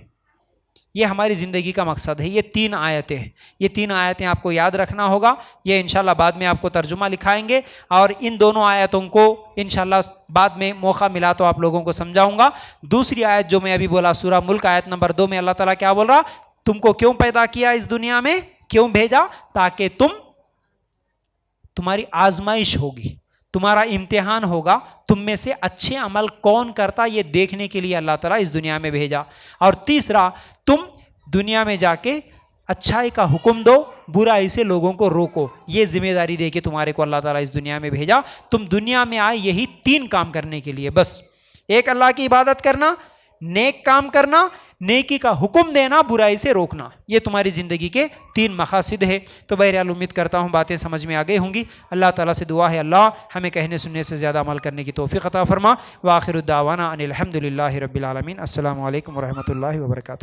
Speaker 1: ये हमारी ज़िंदगी का मकसद है। ये 3 आयतें हैं, ये 3 आयतें आपको याद रखना होगा। ये इंशाल्लाह बाद में आपको तर्जुमा लिखाएंगे और इन दोनों आयतों को इंशाल्लाह बाद में मौका मिला तो आप लोगों को समझाऊंगा। दूसरी आयत जो मैं अभी बोला सूरा मुल्क आयत नंबर 2 में अल्लाह ताला क्या बोल रहा, तुमको क्यों पैदा किया इस दुनिया में, क्यों भेजा, ताकि तुम्हारी आजमाइश होगी, तुम्हारा इम्तिहान होगा, तुम में से अच्छे अमल कौन करता ये देखने के लिए अल्लाह ताला इस दुनिया में भेजा। और तीसरा, तुम दुनिया में जाके अच्छाई का हुक्म दो, बुराई से लोगों को रोको, ये जिम्मेदारी दे के तुम्हारे को अल्लाह ताला इस दुनिया में भेजा। तुम दुनिया में आए यही 3 काम करने के लिए, बस। एक, अल्लाह की इबादत करना, नेक काम करना, नेकी का हुक्म देना, बुराई से रोकना, ये तुम्हारी ज़िंदगी के 3 मकासद है। तो बहरहाल उम्मीद करता हूँ बातें समझ में आ गई होंगी। अल्लाह ताला से दुआ है अल्लाह हमें कहने सुनने से ज़्यादा अमल करने की तौफीक अता फरमा। व आखिरु दावाना अनिल हम्दुलिल्लाहि रब्बिल आलमीन। अस्सलामु अलैकुम व रहमतुल्लाहि व बरकातुहू।